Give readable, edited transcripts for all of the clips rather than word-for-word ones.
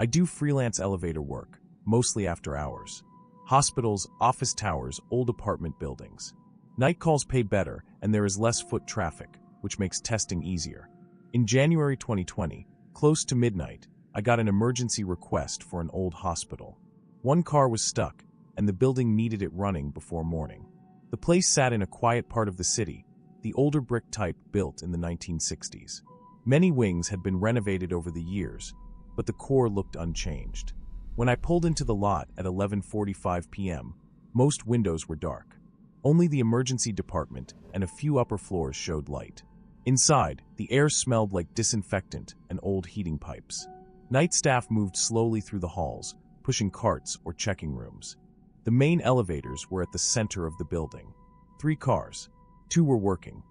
I do freelance elevator work, mostly after hours. Hospitals, office towers, old apartment buildings. Night calls pay better, and there is less foot traffic, which makes testing easier. In January 2020, close to midnight, I got an emergency request for an old hospital. One car was stuck, and the building needed it running before morning. The place sat in a quiet part of the city, the older brick type built in the 1960s. Many wings had been renovated over the years, but the core looked unchanged. When I pulled into the lot at 11:45 p.m., most windows were dark. Only the emergency department and a few upper floors showed light. Inside, the air smelled like disinfectant and old heating pipes. Night staff moved slowly through the halls, pushing carts or checking rooms. The main elevators were at the center of the building. 3 cars. 2 were working.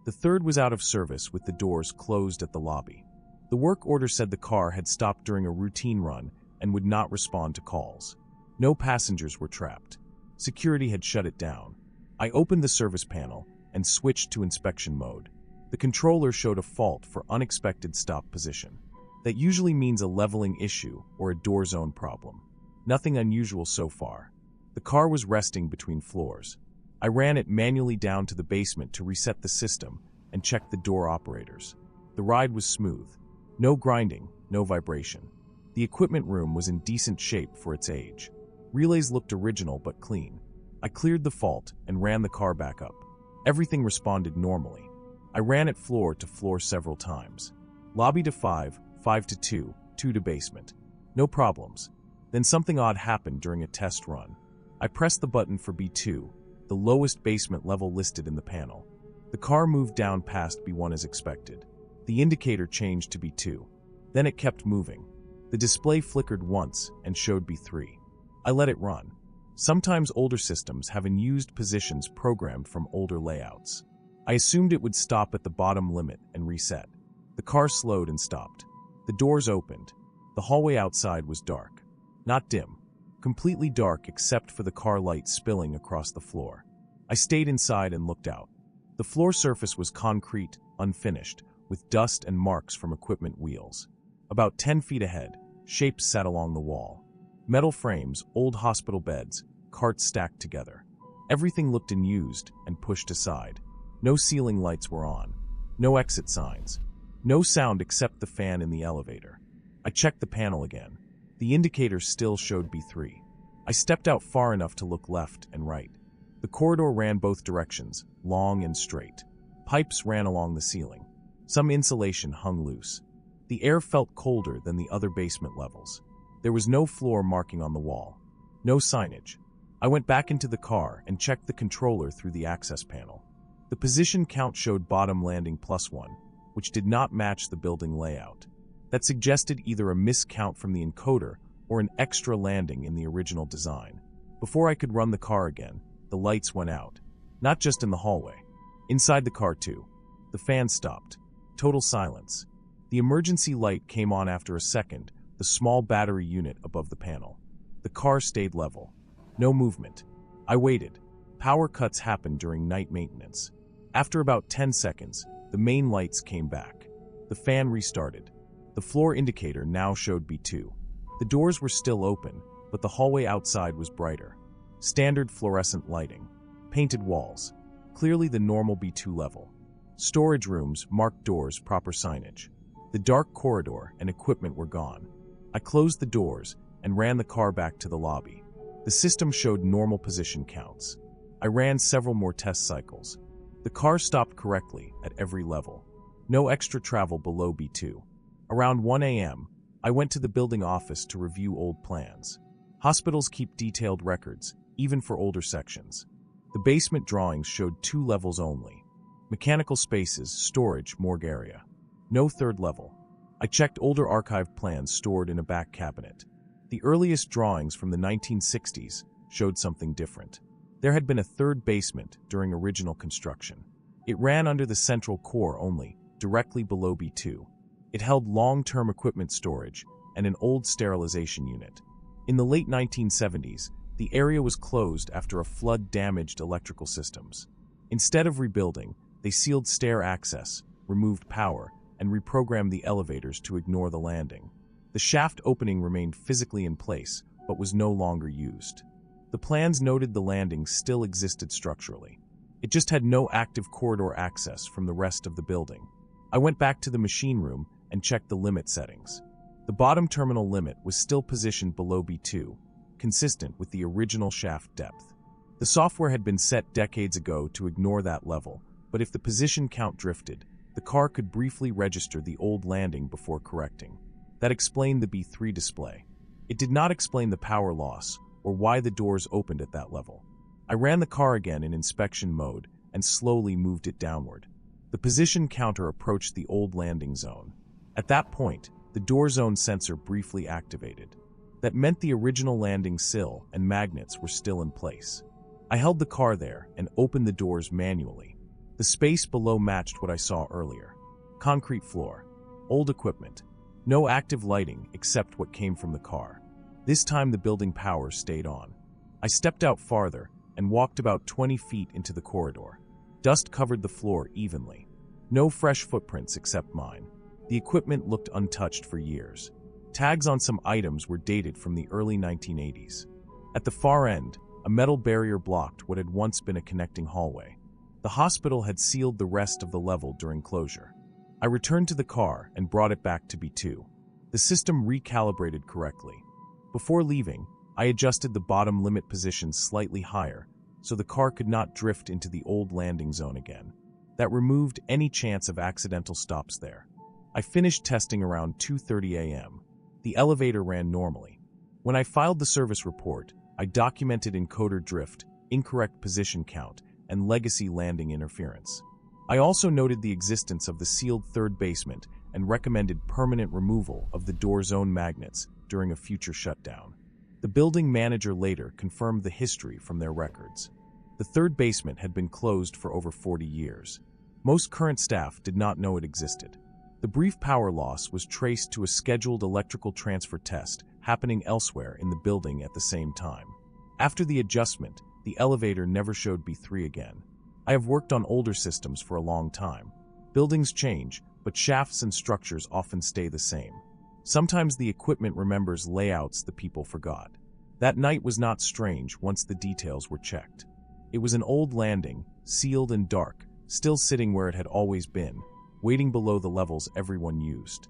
The third was out of service with the doors closed at the lobby. The work order said the car had stopped during a routine run and would not respond to calls. No passengers were trapped. Security had shut it down. I opened the service panel and switched to inspection mode. The controller showed a fault for unexpected stop position. That usually means a leveling issue or a door zone problem. Nothing unusual so far. The car was resting between floors. I ran it manually down to the basement to reset the system and check the door operators. The ride was smooth. No grinding, no vibration. The equipment room was in decent shape for its age. Relays looked original but clean. I cleared the fault and ran the car back up. Everything responded normally. I ran it floor to floor several times. Lobby to 5, 5 to 2, 2 to basement. No problems. Then something odd happened during a test run. I pressed the button for B2, the lowest basement level listed in the panel. The car moved down past B1 as expected. The indicator changed to B2. Then it kept moving. The display flickered once and showed B3. I let it run. Sometimes older systems have unused positions programmed from older layouts. I assumed it would stop at the bottom limit and reset. The car slowed and stopped. The doors opened. The hallway outside was dark. Not dim. Completely dark except for the car light spilling across the floor. I stayed inside and looked out. The floor surface was concrete, unfinished, with dust and marks from equipment wheels. About 10 feet ahead, shapes sat along the wall. Metal frames, old hospital beds, carts stacked together. Everything looked unused and pushed aside. No ceiling lights were on. No exit signs. No sound except the fan in the elevator. I checked the panel again. The indicator still showed B3. I stepped out far enough to look left and right. The corridor ran both directions, long and straight. Pipes ran along the ceiling. Some insulation hung loose. The air felt colder than the other basement levels. There was no floor marking on the wall. No signage. I went back into the car and checked the controller through the access panel. The position count showed bottom landing +1, which did not match the building layout. That suggested either a miscount from the encoder or an extra landing in the original design. Before I could run the car again, the lights went out. Not just in the hallway. Inside the car too. The fan stopped. Total silence. The emergency light came on after a second, the small battery unit above the panel. The car stayed level. No movement. I waited. Power cuts happened during night maintenance. After about 10 seconds, the main lights came back. The fan restarted. The floor indicator now showed B2. The doors were still open, but the hallway outside was brighter. Standard fluorescent lighting. Painted walls. Clearly the normal B2 level. Storage rooms, marked doors, proper signage. The dark corridor and equipment were gone. I closed the doors and ran the car back to the lobby. The system showed normal position counts. I ran several more test cycles. The car stopped correctly at every level. No extra travel below B2. Around 1 a.m., I went to the building office to review old plans. Hospitals keep detailed records, even for older sections. The basement drawings showed 2 levels only. Mechanical spaces, storage, morgue area. No third level. I checked older archived plans stored in a back cabinet. The earliest drawings from the 1960s showed something different. There had been a third basement during original construction. It ran under the central core only, directly below B2. It held long-term equipment storage and an old sterilization unit. In the late 1970s, the area was closed after a flood damaged electrical systems. Instead of rebuilding, they sealed stair access, removed power, and reprogrammed the elevators to ignore the landing. The shaft opening remained physically in place, but was no longer used. The plans noted the landing still existed structurally. It just had no active corridor access from the rest of the building. I went back to the machine room and checked the limit settings. The bottom terminal limit was still positioned below B2, consistent with the original shaft depth. The software had been set decades ago to ignore that level, but if the position count drifted, the car could briefly register the old landing before correcting. That explained the B3 display. It did not explain the power loss or why the doors opened at that level. I ran the car again in inspection mode and slowly moved it downward. The position counter approached the old landing zone. At that point, the door zone sensor briefly activated. That meant the original landing sill and magnets were still in place. I held the car there and opened the doors manually. The space below matched what I saw earlier. Concrete floor, old equipment, no active lighting except what came from the car. This time the building power stayed on. I stepped out farther and walked about 20 feet into the corridor. Dust covered the floor evenly. No fresh footprints except mine. The equipment looked untouched for years. Tags on some items were dated from the early 1980s. At the far end, a metal barrier blocked what had once been a connecting hallway. The hospital had sealed the rest of the level during closure. I returned to the car and brought it back to B2. The system recalibrated correctly. Before leaving, I adjusted the bottom limit position slightly higher so the car could not drift into the old landing zone again. That removed any chance of accidental stops there. I finished testing around 2:30 a.m. The elevator ran normally. When I filed the service report, I documented encoder drift, incorrect position count, and legacy landing interference. I also noted the existence of the sealed third basement and recommended permanent removal of the door zone magnets during a future shutdown. The building manager later confirmed the history from their records. The third basement had been closed for over 40 years. Most current staff did not know it existed. The brief power loss was traced to a scheduled electrical transfer test happening elsewhere in the building at the same time. After the adjustment, the elevator never showed B3 again. I have worked on older systems for a long time. Buildings change, but shafts and structures often stay the same. Sometimes the equipment remembers layouts the people forgot. That night was not strange once the details were checked. It was an old landing, sealed and dark, still sitting where it had always been, waiting below the levels everyone used.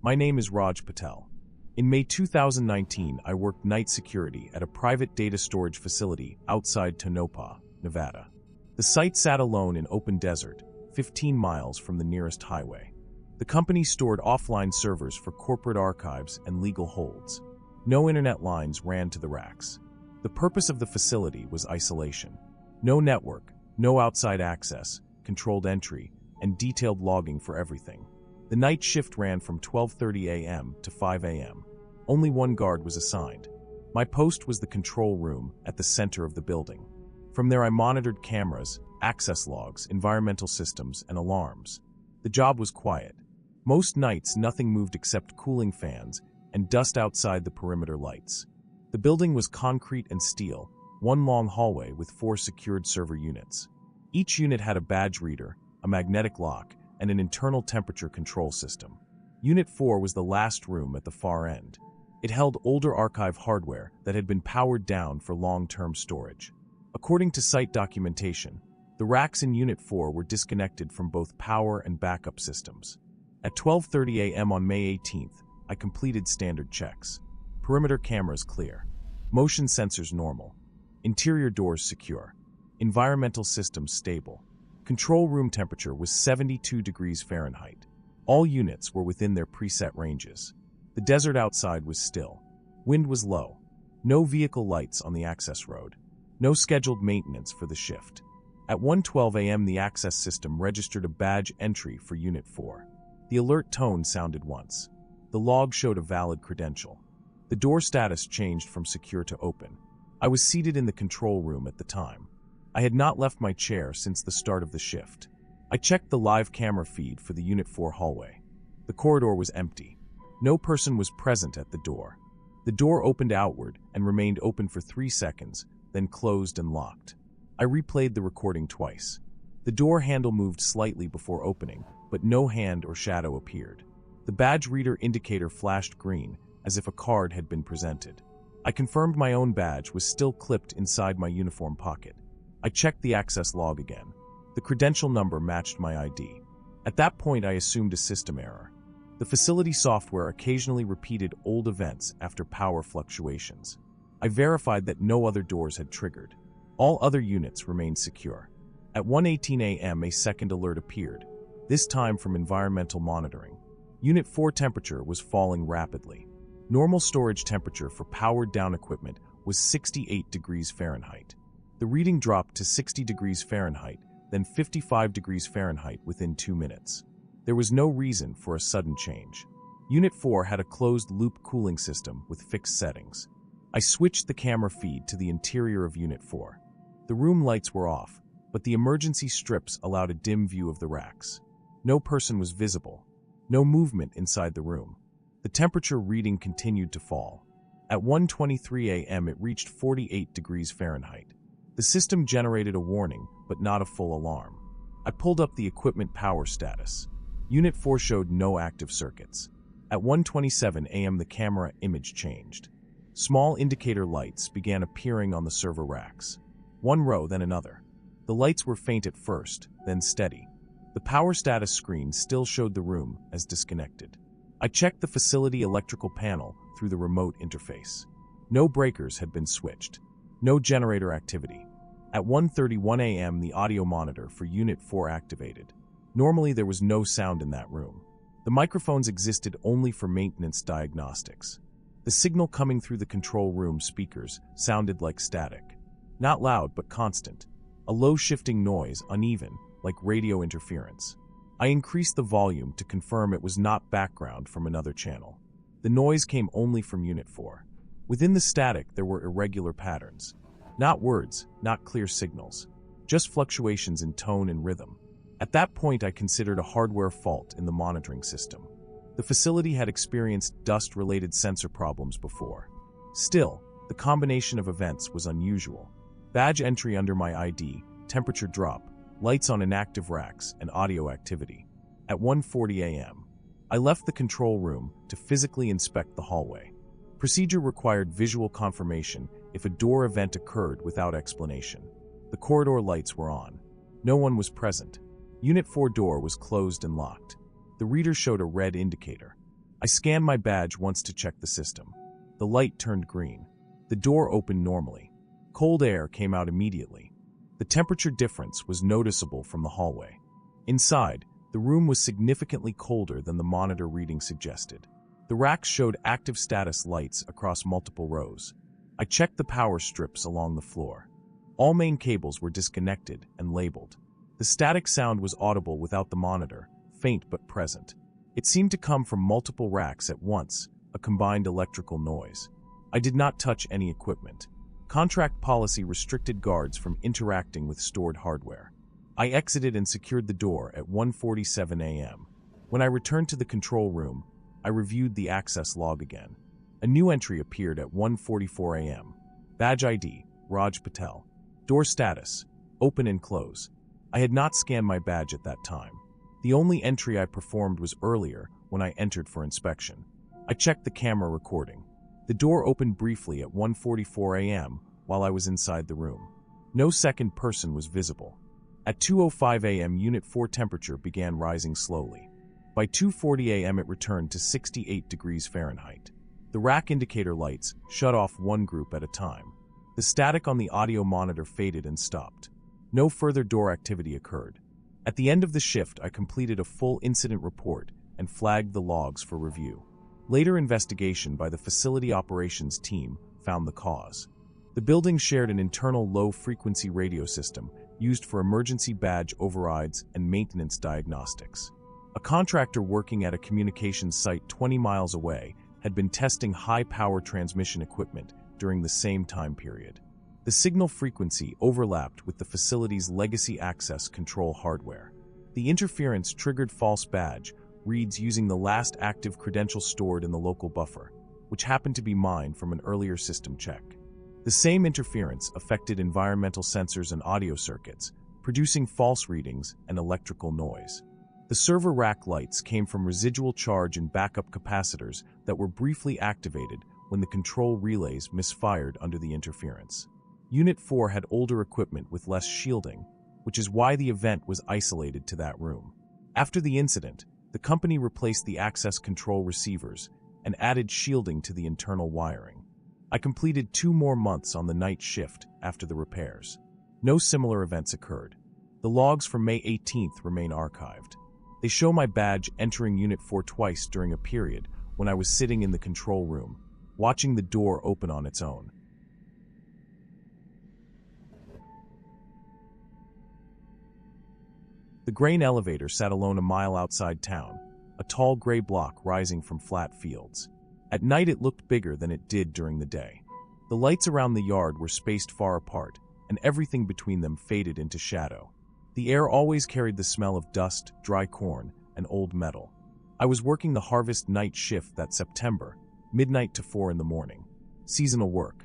My name is Raj Patel. In May 2019, I worked night security at a private data storage facility outside Tonopah, Nevada. The site sat alone in open desert, 15 miles from the nearest highway. The company stored offline servers for corporate archives and legal holds. No internet lines ran to the racks. The purpose of the facility was isolation. No network, no outside access, controlled entry, and detailed logging for everything. The night shift ran from 12:30 a.m. to 5 a.m. Only one guard was assigned. My post was the control room at the center of the building. From there I monitored cameras, access logs, environmental systems, and alarms. The job was quiet. Most nights nothing moved except cooling fans and dust outside the perimeter lights. The building was concrete and steel, one long hallway with 4 secured server units. Each unit had a badge reader, a magnetic lock, and an internal temperature control system. Unit 4 was the last room at the far end. It held older archive hardware that had been powered down for long-term storage. According to site documentation, the racks in Unit 4 were disconnected from both power and backup systems. At 12:30 a.m. on May 18th, I completed standard checks. Perimeter cameras clear. Motion sensors normal. Interior doors secure. Environmental systems stable. Control room temperature was 72 degrees Fahrenheit. All units were within their preset ranges. The desert outside was still. Wind was low. No vehicle lights on the access road. No scheduled maintenance for the shift. At 1:12 a.m. the access system registered a badge entry for Unit 4. The alert tone sounded once. The log showed a valid credential. The door status changed from secure to open. I was seated in the control room at the time. I had not left my chair since the start of the shift. I checked the live camera feed for the Unit 4 hallway. The corridor was empty. No person was present at the door. The door opened outward and remained open for 3 seconds, then closed and locked. I replayed the recording twice. The door handle moved slightly before opening, but no hand or shadow appeared. The badge reader indicator flashed green, as if a card had been presented. I confirmed my own badge was still clipped inside my uniform pocket. I checked the access log again. The credential number matched my ID. At that point, I assumed a system error. The facility software occasionally repeated old events after power fluctuations. I verified that no other doors had triggered. All other units remained secure. At 1:18 a.m., a second alert appeared, this time from environmental monitoring. Unit 4 temperature was falling rapidly. Normal storage temperature for powered-down equipment was 68 degrees Fahrenheit. The reading dropped to 60 degrees Fahrenheit, then 55 degrees Fahrenheit within 2 minutes. There was no reason for a sudden change. Unit 4 had a closed-loop cooling system with fixed settings. I switched the camera feed to the interior of Unit 4. The room lights were off, but the emergency strips allowed a dim view of the racks. No person was visible. No movement inside the room. The temperature reading continued to fall. At 1:23 a.m. it reached 48 degrees Fahrenheit. The system generated a warning, but not a full alarm. I pulled up the equipment power status. Unit 4 showed no active circuits. At 1:27 a.m. the camera image changed. Small indicator lights began appearing on the server racks. One row, then another. The lights were faint at first, then steady. The power status screen still showed the room as disconnected. I checked the facility electrical panel through the remote interface. No breakers had been switched. No generator activity. At 1:31 a.m. the audio monitor for Unit 4 activated. Normally there was no sound in that room. The microphones existed only for maintenance diagnostics. The signal coming through the control room speakers sounded like static. Not loud, but constant. A low shifting noise, uneven, like radio interference. I increased the volume to confirm it was not background from another channel. The noise came only from Unit 4. Within the static, there were irregular patterns. Not words, not clear signals. Just fluctuations in tone and rhythm. At that point, I considered a hardware fault in the monitoring system. The facility had experienced dust-related sensor problems before. Still, the combination of events was unusual. Badge entry under my ID, temperature drop, lights on inactive racks, and audio activity. At 1:40 a.m., I left the control room to physically inspect the hallway. Procedure required visual confirmation if a door event occurred without explanation. The corridor lights were on. No one was present. Unit 4 door was closed and locked. The reader showed a red indicator. I scanned my badge once to check the system. The light turned green. The door opened normally. Cold air came out immediately. The temperature difference was noticeable from the hallway. Inside, the room was significantly colder than the monitor reading suggested. The racks showed active status lights across multiple rows. I checked the power strips along the floor. All main cables were disconnected and labeled. The static sound was audible without the monitor, faint but present. It seemed to come from multiple racks at once, a combined electrical noise. I did not touch any equipment. Contract policy restricted guards from interacting with stored hardware. I exited and secured the door at 1:47 a.m. When I returned to the control room, I reviewed the access log again. A new entry appeared at 1:44 a.m. Badge ID, Raj Patel. Door status, open and close. I had not scanned my badge at that time. The only entry I performed was earlier when I entered for inspection. I checked the camera recording. The door opened briefly at 1:44 a.m. while I was inside the room. No second person was visible. At 2:05 a.m. Unit 4 temperature began rising slowly. By 2:40 a.m. it returned to 68 degrees Fahrenheit. The rack indicator lights shut off one group at a time. The static on the audio monitor faded and stopped. No further door activity occurred. At the end of the shift, I completed a full incident report and flagged the logs for review. Later investigation by the facility operations team found the cause. The building shared an internal low-frequency radio system used for emergency badge overrides and maintenance diagnostics. A contractor working at a communications site 20 miles away had been testing high-power transmission equipment during the same time period. The signal frequency overlapped with the facility's legacy access control hardware. The interference triggered false badge reads using the last active credential stored in the local buffer, which happened to be mine from an earlier system check. The same interference affected environmental sensors and audio circuits, producing false readings and electrical noise. The server rack lights came from residual charge and backup capacitors that were briefly activated when the control relays misfired under the interference. Unit 4 had older equipment with less shielding, which is why the event was isolated to that room. After the incident, the company replaced the access control receivers and added shielding to the internal wiring. I completed 2 more months on the night shift after the repairs. No similar events occurred. The logs from May 18th remain archived. They show my badge entering Unit 4 twice during a period when I was sitting in the control room, watching the door open on its own. The grain elevator sat alone a mile outside town, a tall gray block rising from flat fields. At night it looked bigger than it did during the day. The lights around the yard were spaced far apart, and everything between them faded into shadow. The air always carried the smell of dust, dry corn, and old metal. I was working the harvest night shift that September, midnight to 4 in the morning. Seasonal work.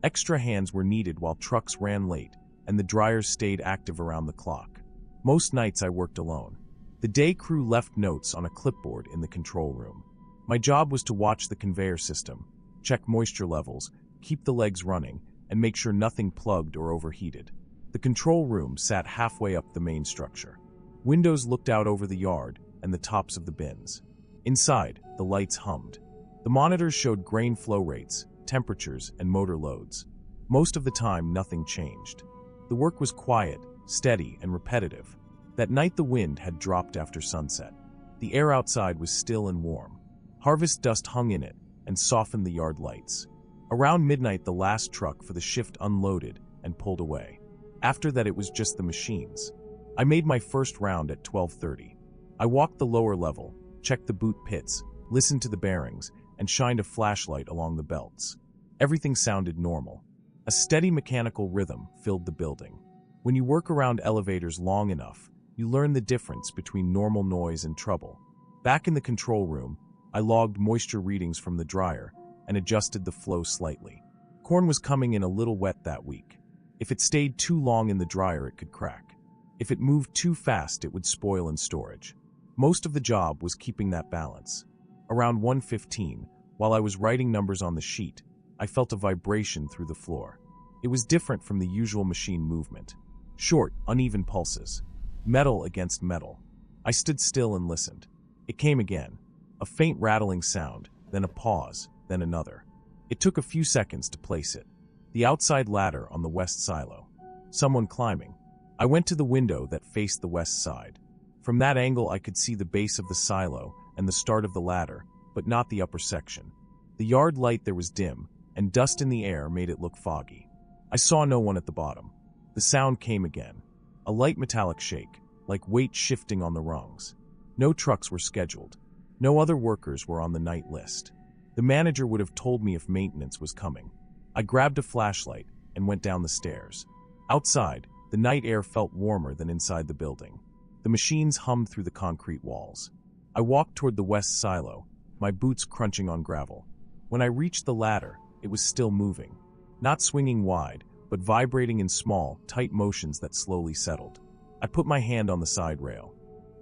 Extra hands were needed while trucks ran late, and the dryers stayed active around the clock. Most nights I worked alone. The day crew left notes on a clipboard in the control room. My job was to watch the conveyor system, check moisture levels, keep the legs running, and make sure nothing plugged or overheated. The control room sat halfway up the main structure. Windows looked out over the yard and the tops of the bins. Inside, the lights hummed. The monitors showed grain flow rates, temperatures, and motor loads. Most of the time, nothing changed. The work was quiet, steady, and repetitive. That night the wind had dropped after sunset. The air outside was still and warm. Harvest dust hung in it and softened the yard lights. Around midnight the last truck for the shift unloaded and pulled away. After that it was just the machines. I made my first round at 12:30. I walked the lower level, checked the boot pits, listened to the bearings, and shined a flashlight along the belts. Everything sounded normal. A steady mechanical rhythm filled the building. When you work around elevators long enough, you learn the difference between normal noise and trouble. Back in the control room, I logged moisture readings from the dryer and adjusted the flow slightly. Corn was coming in a little wet that week. If it stayed too long in the dryer, it could crack. If it moved too fast, it would spoil in storage. Most of the job was keeping that balance. Around 1:15, while I was writing numbers on the sheet, I felt a vibration through the floor. It was different from the usual machine movement. Short, uneven pulses. Metal against metal. I stood still and listened. It came again. A faint rattling sound, then a pause, then another. It took a few seconds to place it. The outside ladder on the west silo. Someone climbing. I went to the window that faced the west side. From that angle I could see the base of the silo and the start of the ladder, but not the upper section. The yard light there was dim, and dust in the air made it look foggy. I saw no one at the bottom. The sound came again. A light metallic shake, like weight shifting on the rungs. No trucks were scheduled. No other workers were on the night list. The manager would have told me if maintenance was coming. I grabbed a flashlight and went down the stairs. Outside, the night air felt warmer than inside the building. The machines hummed through the concrete walls. I walked toward the west silo, my boots crunching on gravel. When I reached the ladder, it was still moving. Not swinging wide, but vibrating in small, tight motions that slowly settled. I put my hand on the side rail.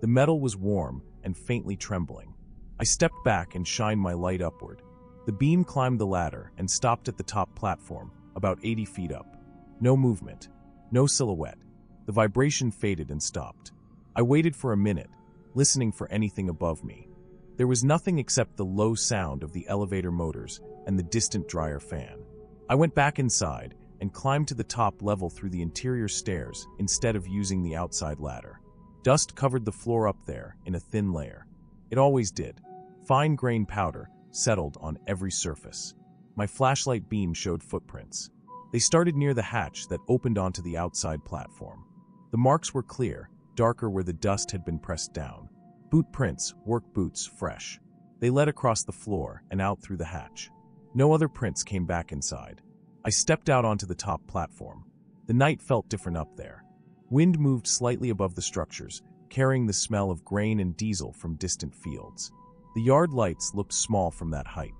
The metal was warm and faintly trembling. I stepped back and shined my light upward. The beam climbed the ladder and stopped at the top platform, about 80 feet up. No movement. No silhouette. The vibration faded and stopped. I waited for a minute, listening for anything above me. There was nothing except the low sound of the elevator motors and the distant dryer fan. I went back inside and climbed to the top level through the interior stairs instead of using the outside ladder. Dust covered the floor up there in a thin layer. It always did. Fine grain powder settled on every surface. My flashlight beam showed footprints. They started near the hatch that opened onto the outside platform. The marks were clear, darker where the dust had been pressed down. Boot prints, work boots, fresh. They led across the floor and out through the hatch. No other prints came back inside. I stepped out onto the top platform. The night felt different up there. Wind moved slightly above the structures, carrying the smell of grain and diesel from distant fields. The yard lights looked small from that height.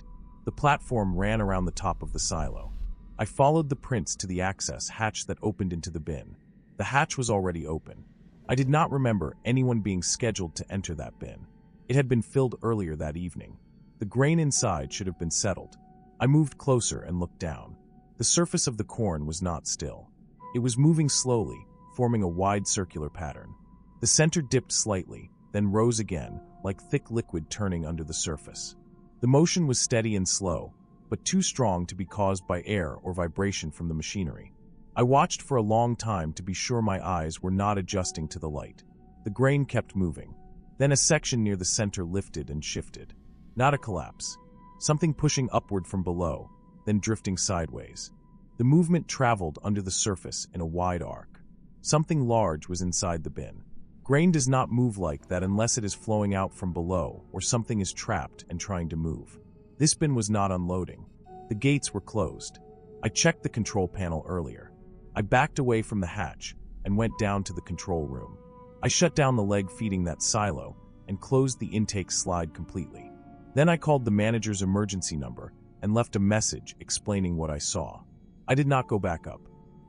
The platform ran around the top of the silo. I followed the prints to the access hatch that opened into the bin. The The hatch was already open. I did not remember anyone being scheduled to enter that bin. It had been filled earlier that evening. The grain inside should have been settled. I moved closer and looked down. The surface of the corn was not still. It was moving slowly, forming a wide circular pattern. The center dipped slightly, then rose again, like thick liquid turning under the surface. The motion was steady and slow, but too strong to be caused by air or vibration from the machinery. I watched for a long time to be sure my eyes were not adjusting to the light. The grain kept moving. Then a section near the center lifted and shifted. Not a collapse. Something pushing upward from below, then drifting sideways. The movement traveled under the surface in a wide arc. Something large was inside the bin. Grain does not move like that unless it is flowing out from below or something is trapped and trying to move. This bin was not unloading. The gates were closed. I checked the control panel earlier. I backed away from the hatch and went down to the control room. I shut down the leg feeding that silo and closed the intake slide completely. Then I called the manager's emergency number and left a message explaining what I saw. I did not go back up.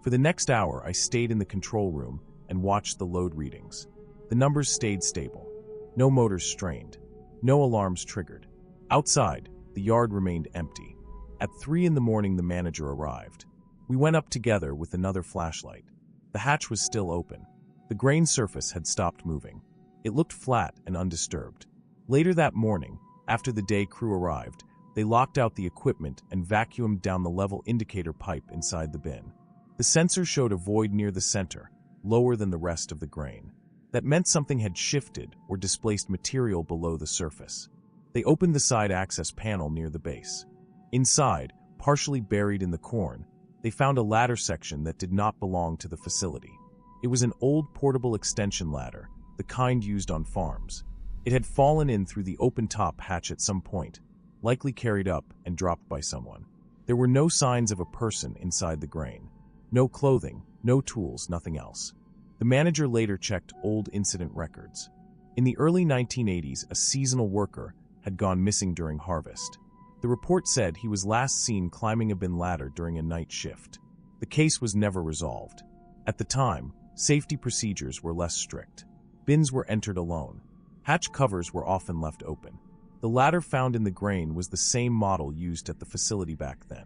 For the next hour, I stayed in the control room and watched the load readings. The numbers stayed stable. No motors strained. No alarms triggered. Outside, the yard remained empty. At 3 in the morning, the manager arrived. We went up together with another flashlight. The hatch was still open. The grain surface had stopped moving. It looked flat and undisturbed. Later that morning, after the day crew arrived, they locked out the equipment and vacuumed down the level indicator pipe inside the bin. The sensor showed a void near the center, lower than the rest of the grain. That meant something had shifted or displaced material below the surface. They opened the side access panel near the base. Inside, partially buried in the corn, they found a ladder section that did not belong to the facility. It was an old portable extension ladder, the kind used on farms. It had fallen in through the open top hatch at some point, likely carried up and dropped by someone. There were no signs of a person inside the grain. No clothing, no tools, nothing else. The manager later checked old incident records. In the early 1980s, a seasonal worker had gone missing during harvest. The report said he was last seen climbing a bin ladder during a night shift. The case was never resolved. At the time, safety procedures were less strict. Bins were entered alone. Hatch covers were often left open. The ladder found in the grain was the same model used at the facility back then.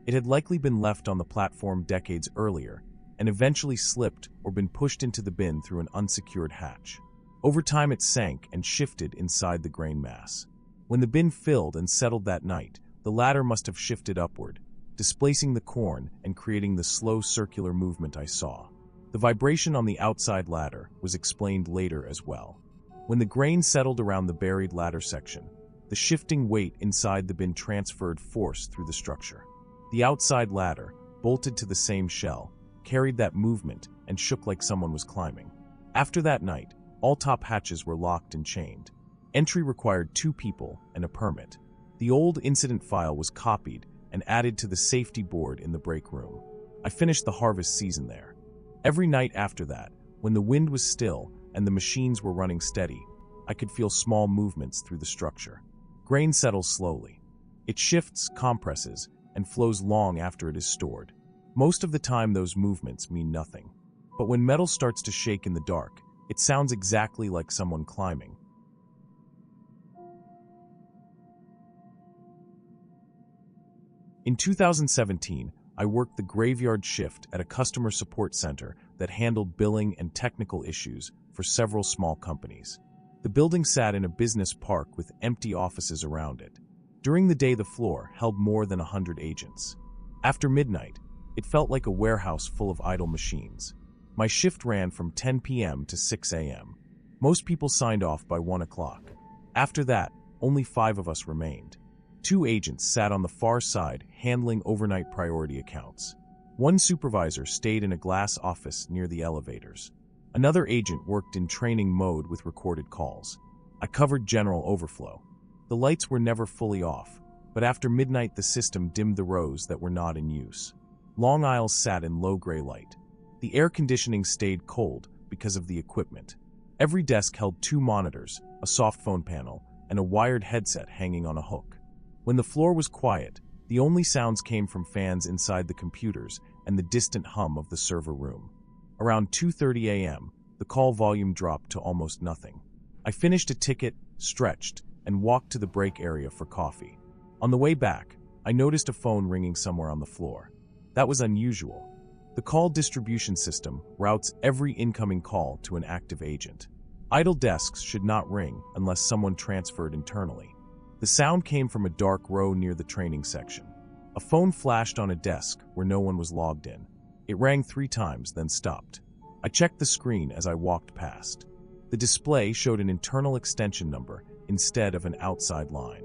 It had likely been left on the platform decades earlier and eventually slipped or been pushed into the bin through an unsecured hatch. Over time, it sank and shifted inside the grain mass. When the bin filled and settled that night, the ladder must have shifted upward, displacing the corn and creating the slow circular movement I saw. The vibration on the outside ladder was explained later as well. When the grain settled around the buried ladder section, the shifting weight inside the bin transferred force through the structure. The outside ladder, bolted to the same shell, carried that movement and shook like someone was climbing. After that night, all top hatches were locked and chained. Entry required 2 people and a permit. The old incident file was copied and added to the safety board in the break room. I finished the harvest season there. Every night after that, when the wind was still and the machines were running steady, I could feel small movements through the structure. Grain settles slowly. It shifts, compresses, and flows long after it is stored. Most of the time, those movements mean nothing. But when metal starts to shake in the dark, it sounds exactly like someone climbing. In 2017, I worked the graveyard shift at a customer support center that handled billing and technical issues for several small companies. The building sat in a business park with empty offices around it. During the day, the floor held more than 100 agents. After midnight, it felt like a warehouse full of idle machines. My shift ran from 10 p.m. to 6 a.m. Most people signed off by 1 o'clock. After that, only 5 of us remained. 2 agents sat on the far side handling overnight priority accounts. 1 supervisor stayed in a glass office near the elevators. Another agent worked in training mode with recorded calls. I covered general overflow. The lights were never fully off, but after midnight the system dimmed the rows that were not in use. Long aisles sat in low gray light. The air conditioning stayed cold because of the equipment. Every desk held 2 monitors, a soft phone panel, and a wired headset hanging on a hook. When the floor was quiet, the only sounds came from fans inside the computers and the distant hum of the server room. Around 2:30 a.m., the call volume dropped to almost nothing. I finished a ticket, stretched, and walked to the break area for coffee. On the way back, I noticed a phone ringing somewhere on the floor. That was unusual. The call distribution system routes every incoming call to an active agent. Idle desks should not ring unless someone transferred internally. The sound came from a dark row near the training section. A phone flashed on a desk where no one was logged in. It rang 3 times, then stopped. I checked the screen as I walked past. The display showed an internal extension number instead of an outside line.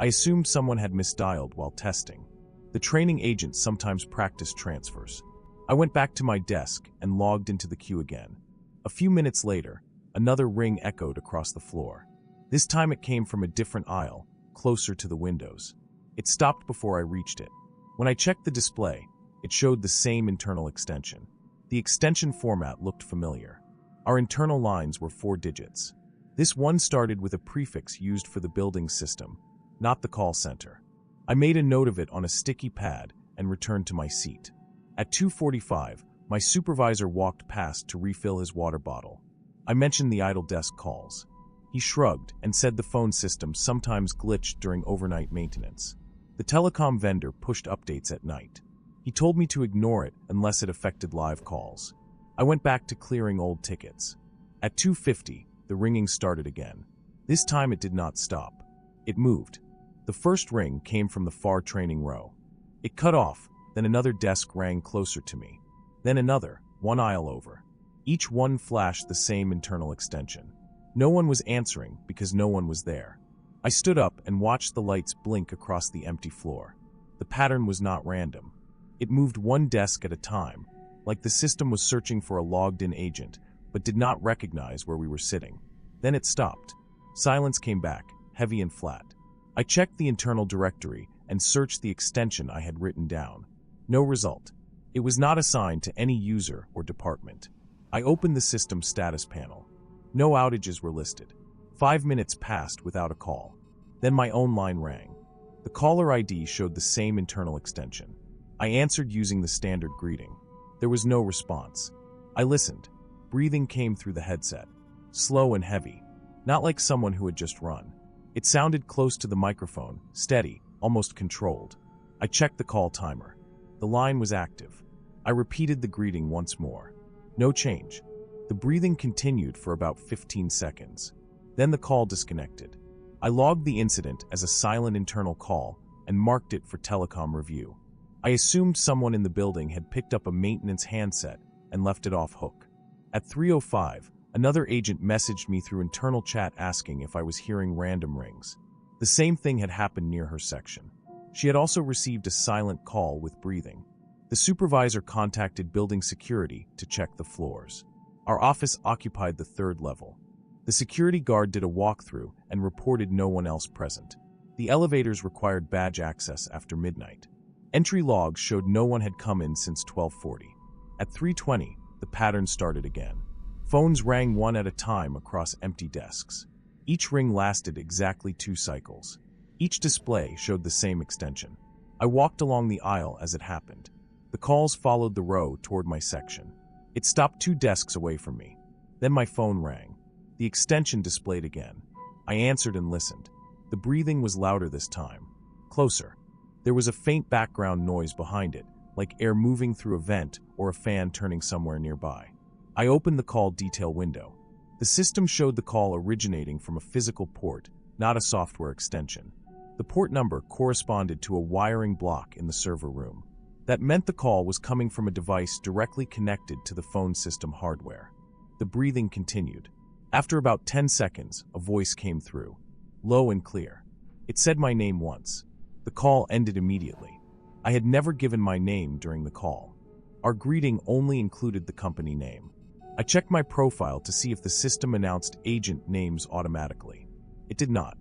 I assumed someone had misdialed while testing. The training agent sometimes practiced transfers. I went back to my desk and logged into the queue again. A few minutes later, another ring echoed across the floor. This time it came from a different aisle, closer to the windows. It stopped before I reached it. When I checked the display, it showed the same internal extension. The extension format looked familiar. Our internal lines were 4 digits. This one started with a prefix used for the building system, not the call center. I made a note of it on a sticky pad and returned to my seat. At 2:45, my supervisor walked past to refill his water bottle. I mentioned the idle desk calls. He shrugged and said the phone system sometimes glitched during overnight maintenance. The telecom vendor pushed updates at night. He told me to ignore it unless it affected live calls. I went back to clearing old tickets. At 2:50, the ringing started again. This time it did not stop. It moved. The first ring came from the far training row. It cut off. Then another desk rang closer to me. Then another, 1 aisle over. Each one flashed the same internal extension. No one was answering because no one was there. I stood up and watched the lights blink across the empty floor. The pattern was not random. It moved 1 desk at a time, like the system was searching for a logged-in agent, but did not recognize where we were sitting. Then it stopped. Silence came back, heavy and flat. I checked the internal directory and searched the extension I had written down. No result. It was not assigned to any user or department. I opened the system status panel. No outages were listed. 5 minutes passed without a call. Then my own line rang. The caller ID showed the same internal extension. I answered using the standard greeting. There was no response. I listened. Breathing came through the headset. Slow and heavy. Not like someone who had just run. It sounded close to the microphone, steady, almost controlled. I checked the call timer. The line was active. I repeated the greeting once more. No change. The breathing continued for about 15 seconds. Then the call disconnected. I logged the incident as a silent internal call and marked it for telecom review. I assumed someone in the building had picked up a maintenance handset and left it off hook. At 3:05, another agent messaged me through internal chat asking if I was hearing random rings. The same thing had happened near her section. She had also received a silent call with breathing. The supervisor contacted building security to check the floors. Our office occupied the 3rd level. The security guard did a walkthrough and reported no one else present. The elevators required badge access after midnight. Entry logs showed no one had come in since 12:40. At 3:20, the pattern started again. Phones rang 1 at a time across empty desks. Each ring lasted exactly 2 cycles. Each display showed the same extension. I walked along the aisle as it happened. The calls followed the row toward my section. It stopped 2 desks away from me. Then my phone rang. The extension displayed again. I answered and listened. The breathing was louder this time. Closer. There was a faint background noise behind it, like air moving through a vent or a fan turning somewhere nearby. I opened the call detail window. The system showed the call originating from a physical port, not a software extension. The port number corresponded to a wiring block in the server room. That meant the call was coming from a device directly connected to the phone system hardware. The breathing continued. After about 10 seconds, a voice came through, low and clear. It said my name once. The call ended immediately. I had never given my name during the call. Our greeting only included the company name. I checked my profile to see if the system announced agent names automatically. It did not.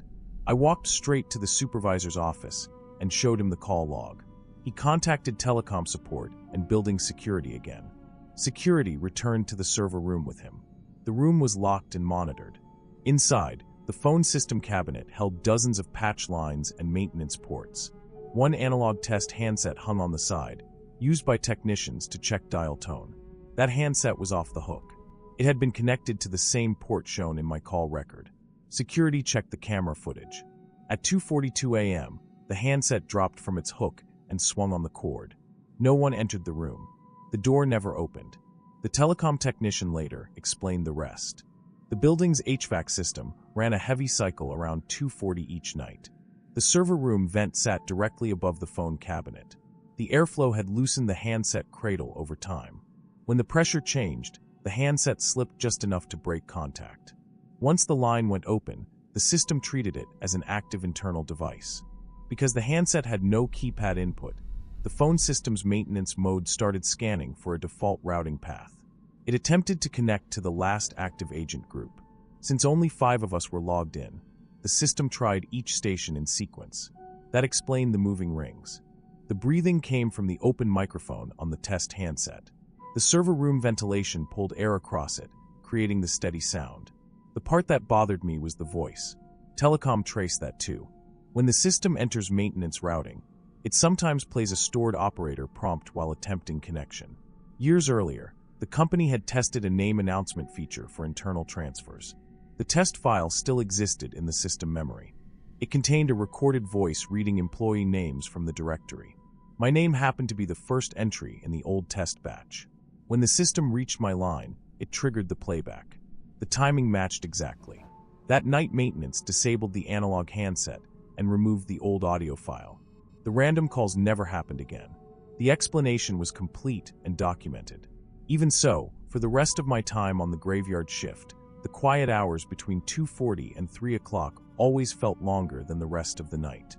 I walked straight to the supervisor's office and showed him the call log. He contacted telecom support and building security again. Security returned to the server room with him. The room was locked and monitored. Inside, the phone system cabinet held dozens of patch lines and maintenance ports. One analog test handset hung on the side, used by technicians to check dial tone. That handset was off the hook. It had been connected to the same port shown in my call record. Security checked the camera footage. At 2:42 a.m., the handset dropped from its hook and swung on the cord. No one entered the room. The door never opened. The telecom technician later explained the rest. The building's HVAC system ran a heavy cycle around 2:40 each night. The server room vent sat directly above the phone cabinet. The airflow had loosened the handset cradle over time. When the pressure changed, the handset slipped just enough to break contact. Once the line went open, the system treated it as an active internal device. Because the handset had no keypad input, the phone system's maintenance mode started scanning for a default routing path. It attempted to connect to the last active agent group. Since only 5 of us were logged in, the system tried each station in sequence. That explained the moving rings. The breathing came from the open microphone on the test handset. The server room ventilation pulled air across it, creating the steady sound. The part that bothered me was the voice. Telecom traced that too. When the system enters maintenance routing, it sometimes plays a stored operator prompt while attempting connection. Years earlier, the company had tested a name announcement feature for internal transfers. The test file still existed in the system memory. It contained a recorded voice reading employee names from the directory. My name happened to be the first entry in the old test batch. When the system reached my line, it triggered the playback. The timing matched exactly. That night, maintenance disabled the analog handset and removed the old audio file. The random calls never happened again. The explanation was complete and documented. Even so, for the rest of my time on the graveyard shift, the quiet hours between 2:40 and 3 o'clock always felt longer than the rest of the night.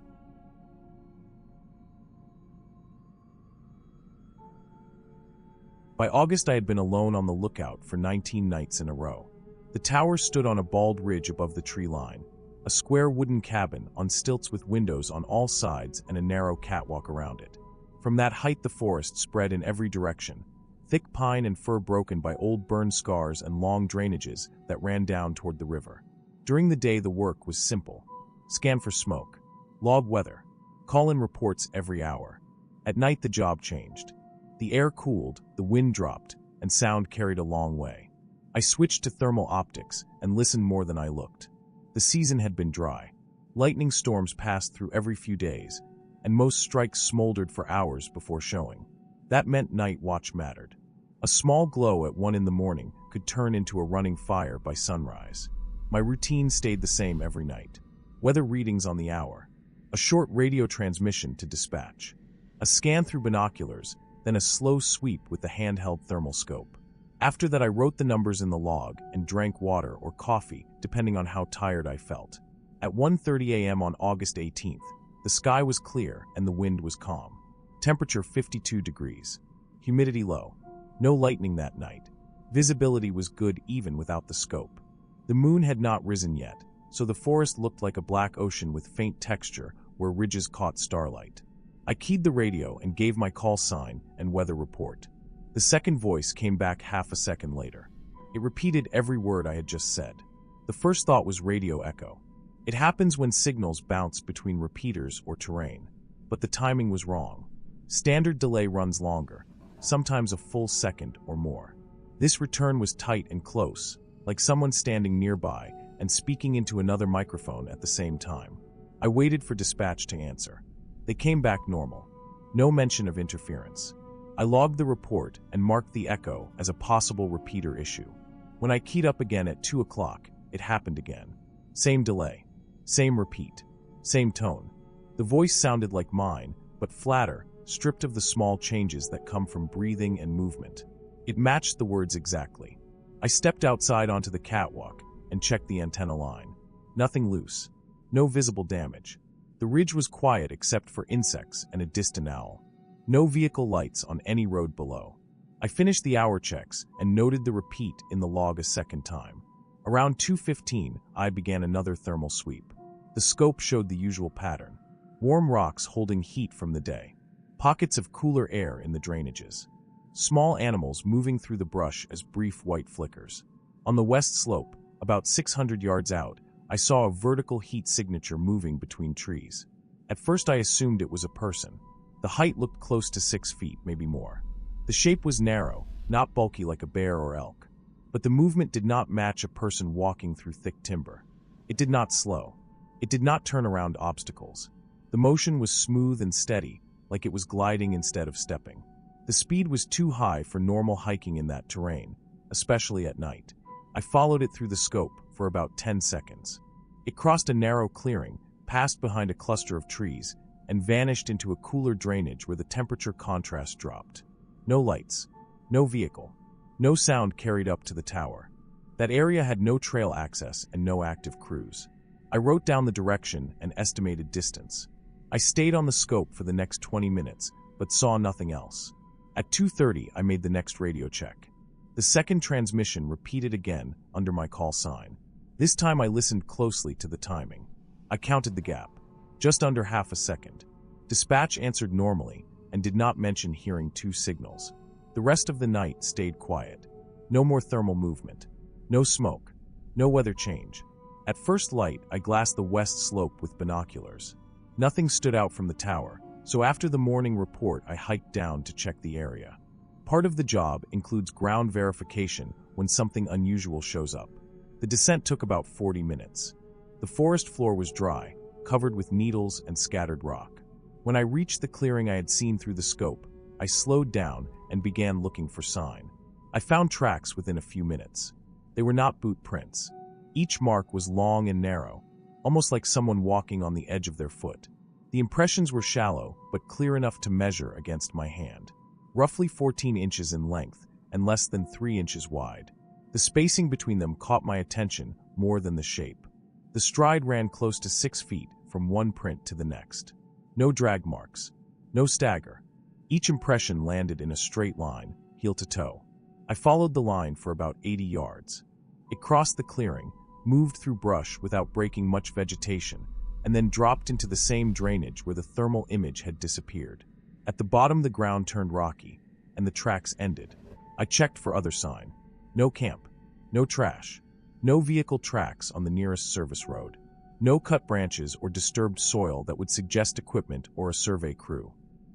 By August, I had been alone on the lookout for 19 nights in a row. The tower stood on a bald ridge above the tree line, a square wooden cabin on stilts with windows on all sides and a narrow catwalk around it. From that height, the forest spread in every direction, thick pine and fir broken by old burn scars and long drainages that ran down toward the river. During the day, the work was simple. Scan for smoke, log weather, call in reports every hour. At night, the job changed. The air cooled, the wind dropped, and sound carried a long way. I switched to thermal optics and listened more than I looked. The season had been dry. Lightning storms passed through every few days, and most strikes smoldered for hours before showing. That meant night watch mattered. A small glow at 1 in the morning could turn into a running fire by sunrise. My routine stayed the same every night. Weather readings on the hour, a short radio transmission to dispatch, a scan through binoculars, then a slow sweep with the handheld thermal scope. After that, I wrote the numbers in the log and drank water or coffee, depending on how tired I felt. At 1:30 a.m. on August 18th, the sky was clear and the wind was calm. Temperature 52 degrees. Humidity low. No lightning that night. Visibility was good even without the scope. The moon had not risen yet, so the forest looked like a black ocean with faint texture where ridges caught starlight. I keyed the radio and gave my call sign and weather report. The second voice came back half a second later. It repeated every word I had just said. The first thought was radio echo. It happens when signals bounce between repeaters or terrain. But the timing was wrong. Standard delay runs longer, sometimes a full second or more. This return was tight and close, like someone standing nearby and speaking into another microphone at the same time. I waited for dispatch to answer. They came back normal. No mention of interference. I logged the report and marked the echo as a possible repeater issue. When I keyed up again at 2 o'clock, it happened again. Same delay, same repeat, same tone. The voice sounded like mine, but flatter, stripped of the small changes that come from breathing and movement. It matched the words exactly. I stepped outside onto the catwalk and checked the antenna line. Nothing loose. No visible damage. The ridge was quiet except for insects and a distant owl. No vehicle lights on any road below. I finished the hour checks and noted the repeat in the log a second time. Around 2:15, I began another thermal sweep. The scope showed the usual pattern. Warm rocks holding heat from the day. Pockets of cooler air in the drainages. Small animals moving through the brush as brief white flickers. On the west slope, about 600 yards out, I saw a vertical heat signature moving between trees. At first I assumed it was a person. The height looked close to 6 feet, maybe more. The shape was narrow, not bulky like a bear or elk. But the movement did not match a person walking through thick timber. It did not slow. It did not turn around obstacles. The motion was smooth and steady, like it was gliding instead of stepping. The speed was too high for normal hiking in that terrain, especially at night. I followed it through the scope for about 10 seconds. It crossed a narrow clearing, passed behind a cluster of trees, and vanished into a cooler drainage where the temperature contrast dropped. No lights, no vehicle, no sound carried up to the tower. That area had no trail access and no active crews. I wrote down the direction and estimated distance. I stayed on the scope for the next 20 minutes, but saw nothing else. At 2:30, I made the next radio check. The second transmission repeated again under my call sign. This time I listened closely to the timing. I counted the gap. Just under half a second. Dispatch answered normally and did not mention hearing two signals. The rest of the night stayed quiet. No more thermal movement. No smoke. No weather change. At first light, I glassed the west slope with binoculars. Nothing stood out from the tower, so after the morning report, I hiked down to check the area. Part of the job includes ground verification when something unusual shows up. The descent took about 40 minutes. The forest floor was dry, covered with needles and scattered rock. When I reached the clearing I had seen through the scope, I slowed down and began looking for sign. I found tracks within a few minutes. They were not boot prints. Each mark was long and narrow, almost like someone walking on the edge of their foot. The impressions were shallow, but clear enough to measure against my hand. Roughly 14 inches in length and less than 3 inches wide. The spacing between them caught my attention more than the shape. The stride ran close to 6 feet from one print to the next. No drag marks. No stagger. Each impression landed in a straight line, heel to toe. I followed the line for about 80 yards. It crossed the clearing, moved through brush without breaking much vegetation, and then dropped into the same drainage where the thermal image had disappeared. At the bottom the ground turned rocky, and the tracks ended. I checked for other sign. No camp. No trash. No vehicle tracks on the nearest service road. No cut branches or disturbed soil that would suggest equipment or a survey crew.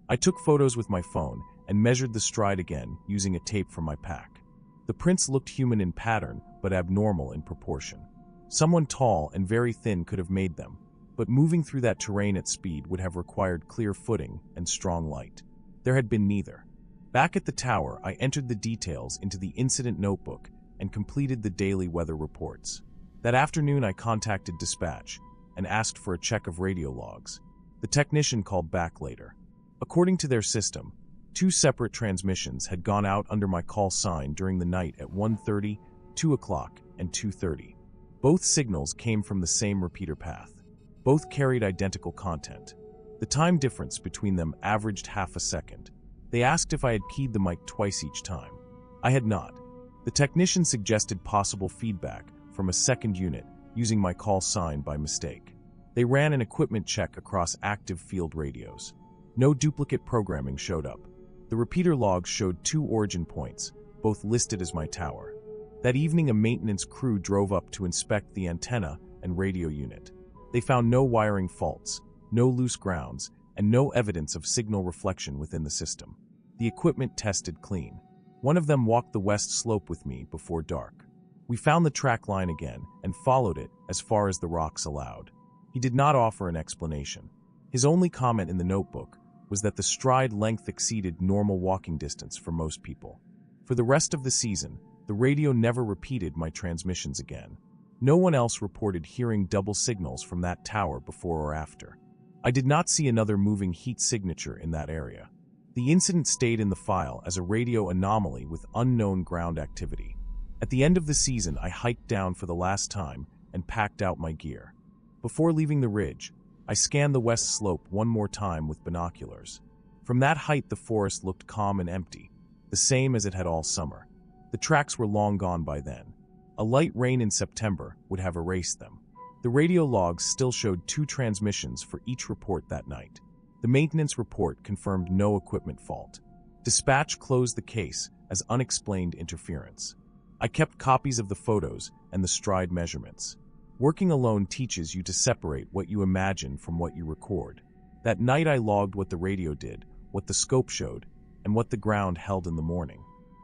I took photos with my phone and measured the stride again using a tape from my pack. The prints looked human in pattern, but abnormal in proportion. Someone tall and very thin could have made them, but moving through that terrain at speed would have required clear footing and strong light. There had been neither. Back at the tower, I entered the details into the incident notebook and completed the daily weather reports. That afternoon, I contacted dispatch and asked for a check of radio logs. The technician called back later. According to their system, 2 separate transmissions had gone out under my call sign during the night at 1:30, 2 o'clock, and 2:30. Both signals came from the same repeater path. Both carried identical content. The time difference between them averaged half a second. They asked if I had keyed the mic twice each time. I had not. The technician suggested possible feedback from a second unit using my call sign by mistake. They ran an equipment check across active field radios. No duplicate programming showed up. The repeater logs showed 2 origin points, both listed as my tower. That evening, a maintenance crew drove up to inspect the antenna and radio unit. They found no wiring faults, no loose grounds, and no evidence of signal reflection within the system. The equipment tested clean. One of them walked the west slope with me before dark. We found the track line again and followed it as far as the rocks allowed. He did not offer an explanation. His only comment in the notebook was that the stride length exceeded normal walking distance for most people. For the rest of the season, the radio never repeated my transmissions again. No one else reported hearing double signals from that tower before or after. I did not see another moving heat signature in that area. The incident stayed in the file as a radio anomaly with unknown ground activity. At the end of the season, I hiked down for the last time and packed out my gear. Before leaving the ridge, I scanned the west slope one more time with binoculars. From that height, the forest looked calm and empty, the same as it had all summer. The tracks were long gone by then. A light rain in September would have erased them. The radio logs still showed 2 transmissions for each report that night. The maintenance report confirmed no equipment fault. Dispatch closed the case as unexplained interference. I kept copies of the photos and the stride measurements. Working alone teaches you to separate what you imagine from what you record. That night I logged what the radio did, what the scope showed, and what the ground held in the morning.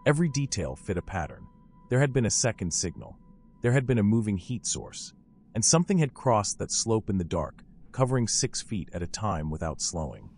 Every detail fit a pattern. There had been a second signal. There had been a moving heat source. And something had crossed that slope in the dark, covering 6 feet at a time without slowing.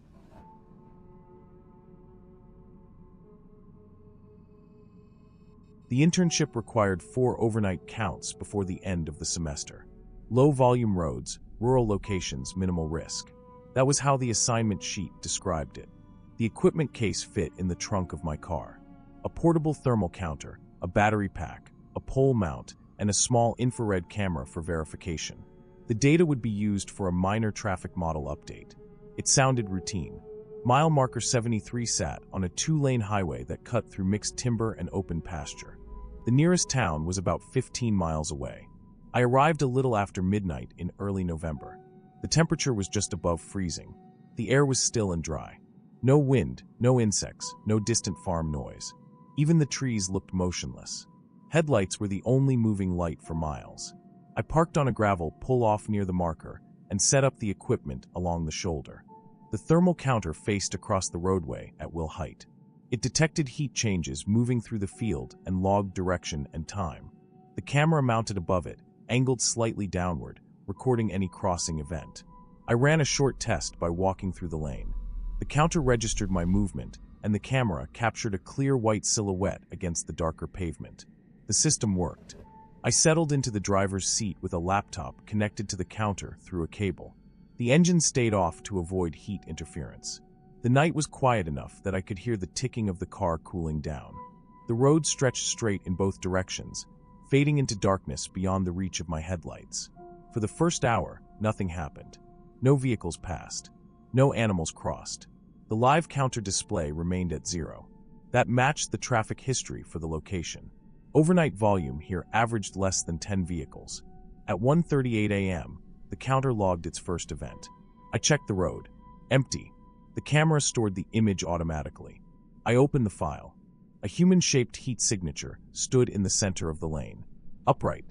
The internship required 4 overnight counts before the end of the semester. Low-volume roads, rural locations, minimal risk. That was how the assignment sheet described it. The equipment case fit in the trunk of my car. A portable thermal counter, a battery pack, a pole mount, and a small infrared camera for verification. The data would be used for a minor traffic model update. It sounded routine. Mile marker 73 sat on a 2-lane highway that cut through mixed timber and open pasture. The nearest town was about 15 miles away. I arrived a little after midnight in early November. The temperature was just above freezing. The air was still and dry. No wind, no insects, no distant farm noise. Even the trees looked motionless. Headlights were the only moving light for miles. I parked on a gravel pull-off near the marker and set up the equipment along the shoulder. The thermal counter faced across the roadway at will height. It detected heat changes moving through the field and logged direction and time. The camera mounted above it, angled slightly downward, recording any crossing event. I ran a short test by walking through the lane. The counter registered my movement, and the camera captured a clear white silhouette against the darker pavement. The system worked. I settled into the driver's seat with a laptop connected to the counter through a cable. The engine stayed off to avoid heat interference. The night was quiet enough that I could hear the ticking of the car cooling down. The road stretched straight in both directions, fading into darkness beyond the reach of my headlights. For the first hour, nothing happened. No vehicles passed. No animals crossed. The live counter display remained at 0. That matched the traffic history for the location. Overnight volume here averaged less than 10 vehicles. At 1:38 a.m., the counter logged its first event. I checked the road. Empty. The camera stored the image automatically. I opened the file. A human-shaped heat signature stood in the center of the lane. Upright,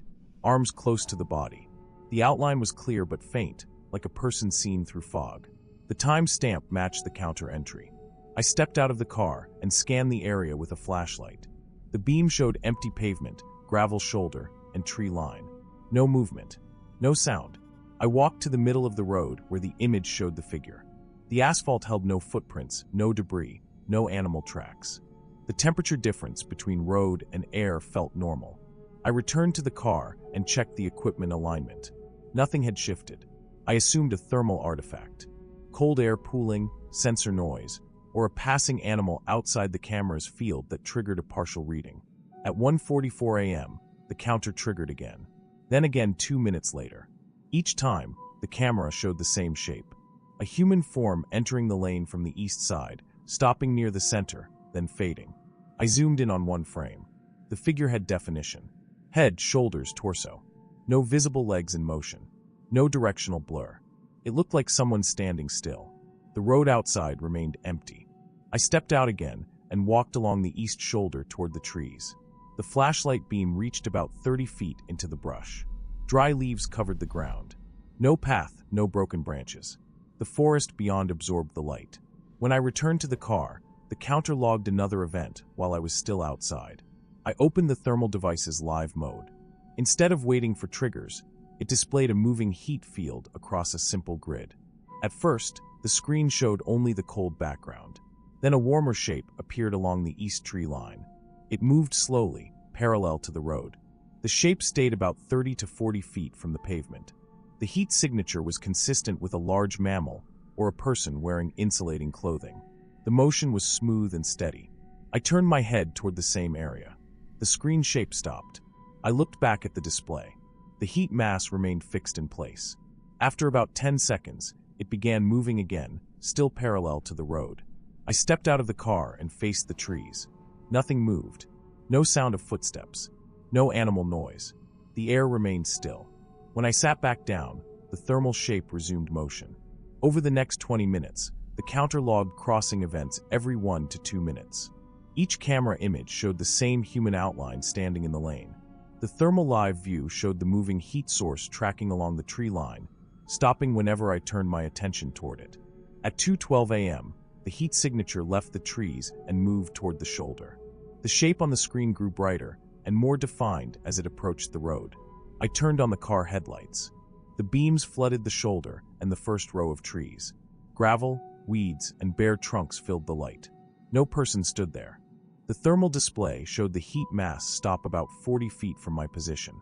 arms close to the body. The outline was clear but faint, like a person seen through fog. The time stamp matched the counter entry. I stepped out of the car and scanned the area with a flashlight. The beam showed empty pavement, gravel shoulder, and tree line. No movement. No sound. I walked to the middle of the road where the image showed the figure. The asphalt held no footprints, no debris, no animal tracks. The temperature difference between road and air felt normal. I returned to the car and checked the equipment alignment. Nothing had shifted. I assumed a thermal artifact. Cold air pooling, sensor noise, or a passing animal outside the camera's field that triggered a partial reading. At 1:44 a.m., the counter triggered again. Then again 2 minutes later. Each time, the camera showed the same shape. A human form entering the lane from the east side, stopping near the center, then fading. I zoomed in on one frame. The figure had definition. Head, shoulders, torso. No visible legs in motion. No directional blur. It looked like someone standing still. The road outside remained empty. I stepped out again and walked along the east shoulder toward the trees. The flashlight beam reached about 30 feet into the brush. Dry leaves covered the ground. No path, no broken branches. The forest beyond absorbed the light. When I returned to the car, the counter logged another event while I was still outside. I opened the thermal device's live mode. Instead of waiting for triggers, it displayed a moving heat field across a simple grid. At first, the screen showed only the cold background. Then a warmer shape appeared along the east tree line. It moved slowly, parallel to the road. The shape stayed about 30 to 40 feet from the pavement. The heat signature was consistent with a large mammal or a person wearing insulating clothing. The motion was smooth and steady. I turned my head toward the same area. The screen shape stopped. I looked back at the display. The heat mass remained fixed in place. After about 10 seconds, it began moving again, still parallel to the road. I stepped out of the car and faced the trees. Nothing moved. No sound of footsteps. No animal noise. The air remained still. When I sat back down, the thermal shape resumed motion. Over the next 20 minutes, the counter logged crossing events every 1 to 2 minutes. Each camera image showed the same human outline standing in the lane. The thermal live view showed the moving heat source tracking along the tree line, stopping whenever I turned my attention toward it. At 2:12 a.m., the heat signature left the trees and moved toward the shoulder. The shape on the screen grew brighter and more defined as it approached the road. I turned on the car headlights. The beams flooded the shoulder and the first row of trees. Gravel, weeds, and bare trunks filled the light. No person stood there. The thermal display showed the heat mass stop about 40 feet from my position.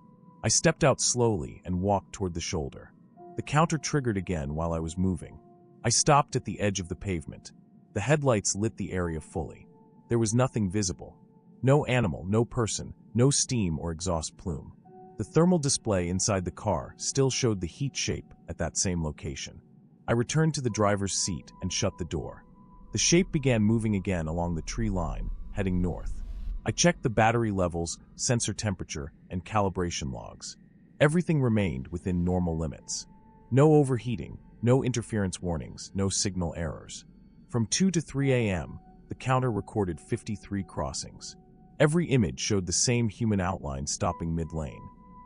I stepped out slowly and walked toward the shoulder. The counter triggered again while I was moving. I stopped at the edge of the pavement. The headlights lit the area fully. There was nothing visible. No animal, no person, no steam or exhaust plume. The thermal display inside the car still showed the heat shape at that same location. I returned to the driver's seat and shut the door. The shape began moving again along the tree line, heading north. I checked the battery levels, sensor temperature, and calibration logs. Everything remained within normal limits. No overheating, no interference warnings, no signal errors. From 2 to 3 a.m., the counter recorded 53 crossings. Every image showed the same human outline stopping mid-lane.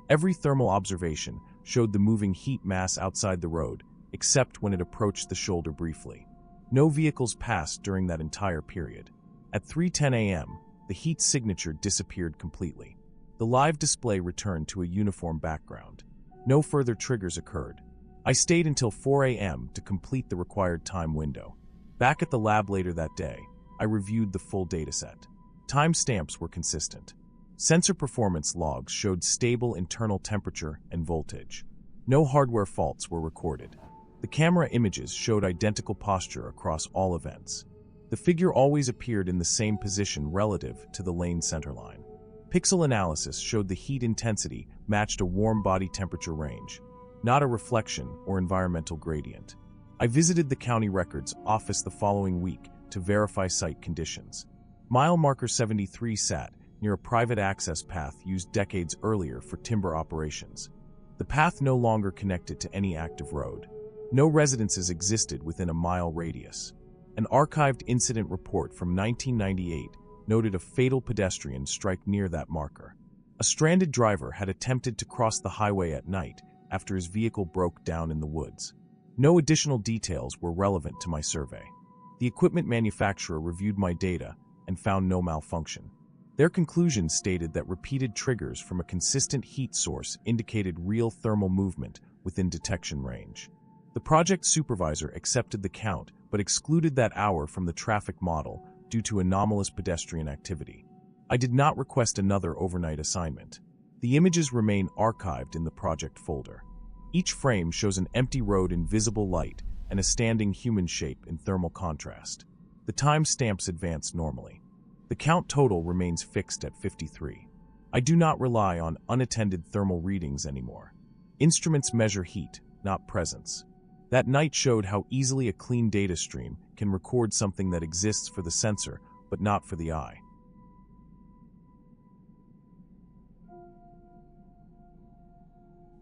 Every thermal observation showed the moving heat mass outside the road, except when it approached the shoulder briefly. No vehicles passed during that entire period. At 3:10 a.m., the heat signature disappeared completely. The live display returned to a uniform background. No further triggers occurred. I stayed until 4 a.m. to complete the required time window. Back at the lab later that day, I reviewed the full dataset. Timestamps were consistent. Sensor performance logs showed stable internal temperature and voltage. No hardware faults were recorded. The camera images showed identical posture across all events. The figure always appeared in the same position relative to the lane centerline. Pixel analysis showed the heat intensity matched a warm body temperature range, not a reflection or environmental gradient. I visited the county records office the following week to verify site conditions. Mile marker 73 sat near a private access path used decades earlier for timber operations. The path no longer connected to any active road. No residences existed within a mile radius. An archived incident report from 1998 noted a fatal pedestrian strike near that marker. A stranded driver had attempted to cross the highway at night after his vehicle broke down in the woods. No additional details were relevant to my survey. The equipment manufacturer reviewed my data and found no malfunction. Their conclusion stated that repeated triggers from a consistent heat source indicated real thermal movement within detection range. The project supervisor accepted the count but excluded that hour from the traffic model due to anomalous pedestrian activity. I did not request another overnight assignment. The images remain archived in the project folder. Each frame shows an empty road in visible light and a standing human shape in thermal contrast. The timestamps advance normally. The count total remains fixed at 53. I do not rely on unattended thermal readings anymore. Instruments measure heat, not presence. That night showed how easily a clean data stream can record something that exists for the sensor, but not for the eye.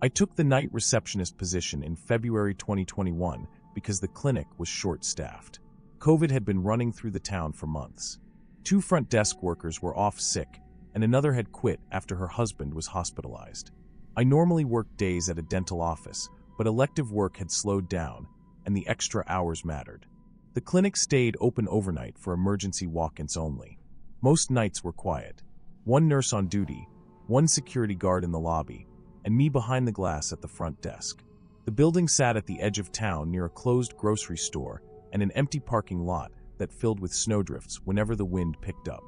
I took the night receptionist position in February 2021 because the clinic was short-staffed. COVID had been running through the town for months. 2 front desk workers were off sick, and another had quit after her husband was hospitalized. I normally worked days at a dental office, but elective work had slowed down, and the extra hours mattered. The clinic stayed open overnight for emergency walk-ins only. Most nights were quiet. 1 nurse on duty, 1 security guard in the lobby, and me behind the glass at the front desk. The building sat at the edge of town near a closed grocery store and an empty parking lot that filled with snowdrifts whenever the wind picked up.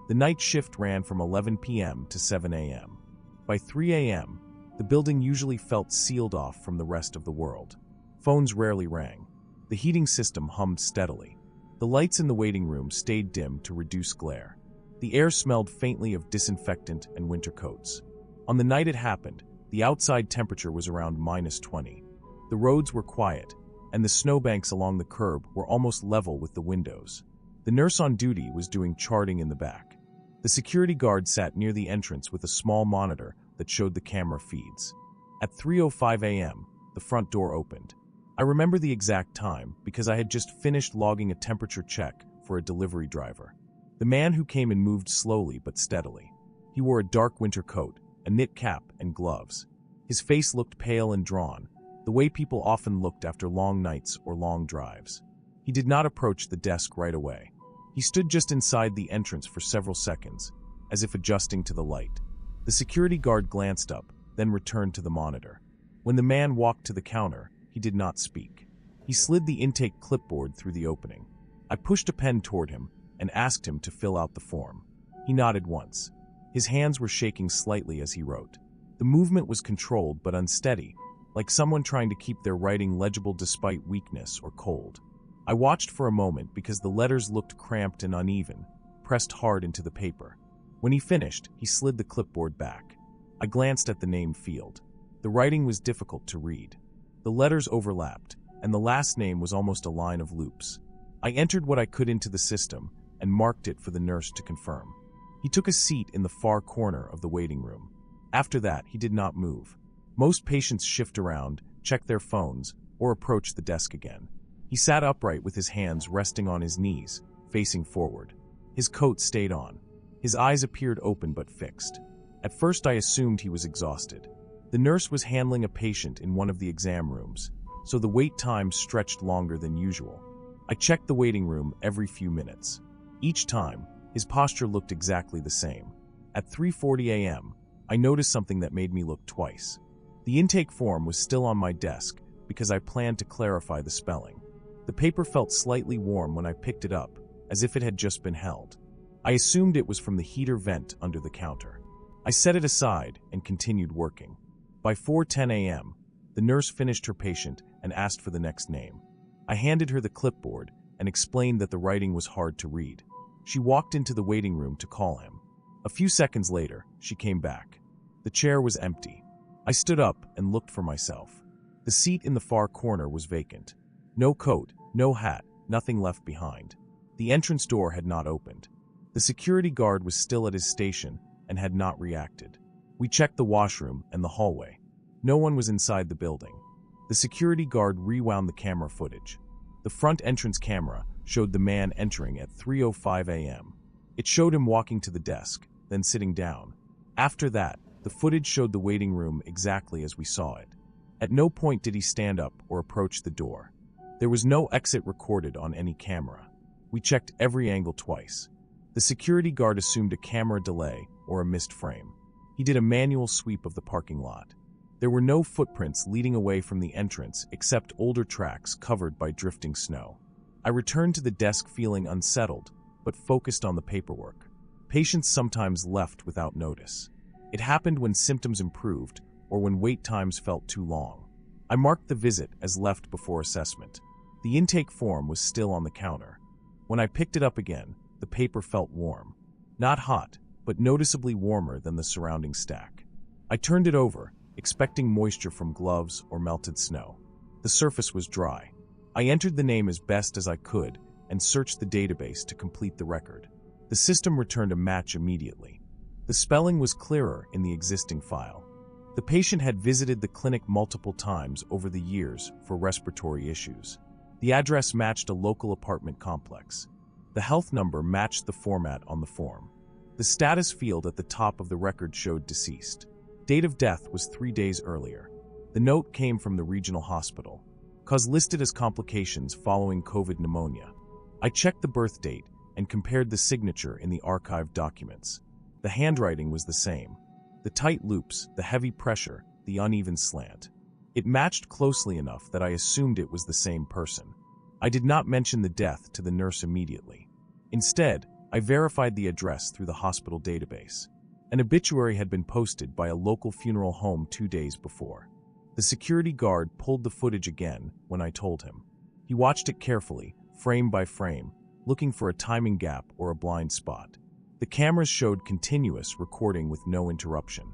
The night shift ran from 11 p.m. to 7 a.m. By 3 a.m., the building usually felt sealed off from the rest of the world. Phones rarely rang. The heating system hummed steadily. The lights in the waiting room stayed dim to reduce glare. The air smelled faintly of disinfectant and winter coats. On the night it happened, the outside temperature was around -20. The roads were quiet, and the snowbanks along the curb were almost level with the windows. The nurse on duty was doing charting in the back. The security guard sat near the entrance with a small monitor that showed the camera feeds. At 3:05 a.m., the front door opened. I remember the exact time because I had just finished logging a temperature check for a delivery driver. The man who came in moved slowly but steadily. He wore a dark winter coat, a knit cap, and gloves. His face looked pale and drawn, the way people often looked after long nights or long drives. He did not approach the desk right away. He stood just inside the entrance for several seconds, as if adjusting to the light. The security guard glanced up, then returned to the monitor. When the man walked to the counter, he did not speak. He slid the intake clipboard through the opening. I pushed a pen toward him and asked him to fill out the form. He nodded once. His hands were shaking slightly as he wrote. The movement was controlled but unsteady, like someone trying to keep their writing legible despite weakness or cold. I watched for a moment because the letters looked cramped and uneven, pressed hard into the paper. When he finished, he slid the clipboard back. I glanced at the name field. The writing was difficult to read. The letters overlapped, and the last name was almost a line of loops. I entered what I could into the system and marked it for the nurse to confirm. He took a seat in the far corner of the waiting room. After that, he did not move. Most patients shift around, check their phones, or approach the desk again. He sat upright with his hands resting on his knees, facing forward. His coat stayed on. His eyes appeared open but fixed. At first I assumed he was exhausted. The nurse was handling a patient in one of the exam rooms, so the wait time stretched longer than usual. I checked the waiting room every few minutes. Each time, his posture looked exactly the same. At 3:40 a.m., I noticed something that made me look twice. The intake form was still on my desk because I planned to clarify the spelling. The paper felt slightly warm when I picked it up, as if it had just been held. I assumed it was from the heater vent under the counter. I set it aside and continued working. By 4:10 a.m., the nurse finished her patient and asked for the next name. I handed her the clipboard and explained that the writing was hard to read. She walked into the waiting room to call him. A few seconds later, she came back. The chair was empty. I stood up and looked for myself. The seat in the far corner was vacant. No coat, no hat, nothing left behind. The entrance door had not opened. The security guard was still at his station and had not reacted. We checked the washroom and the hallway. No one was inside the building. The security guard rewound the camera footage. The front entrance camera showed the man entering at 3:05 a.m. It showed him walking to the desk, then sitting down. After that, the footage showed the waiting room exactly as we saw it. At no point did he stand up or approach the door. There was no exit recorded on any camera. We checked every angle twice. The security guard assumed a camera delay or a missed frame. He did a manual sweep of the parking lot. There were no footprints leading away from the entrance except older tracks covered by drifting snow. I returned to the desk feeling unsettled, but focused on the paperwork. Patients sometimes left without notice. It happened when symptoms improved or when wait times felt too long. I marked the visit as left before assessment. The intake form was still on the counter. When I picked it up again, the paper felt warm. Not hot, but noticeably warmer than the surrounding stack. I turned it over, expecting moisture from gloves or melted snow. The surface was dry. I entered the name as best as I could and searched the database to complete the record. The system returned a match immediately. The spelling was clearer in the existing file. The patient had visited the clinic multiple times over the years for respiratory issues. The address matched a local apartment complex. The health number matched the format on the form. The status field at the top of the record showed deceased. Date of death was 3 days earlier. The note came from the regional hospital. Cause listed as complications following COVID pneumonia. I checked the birth date and compared the signature in the archived documents. The handwriting was the same. The tight loops, the heavy pressure, the uneven slant. It matched closely enough that I assumed it was the same person. I did not mention the death to the nurse immediately. Instead, I verified the address through the hospital database. An obituary had been posted by a local funeral home 2 days before. The security guard pulled the footage again when I told him. He watched it carefully, frame by frame, looking for a timing gap or a blind spot. The cameras showed continuous recording with no interruption.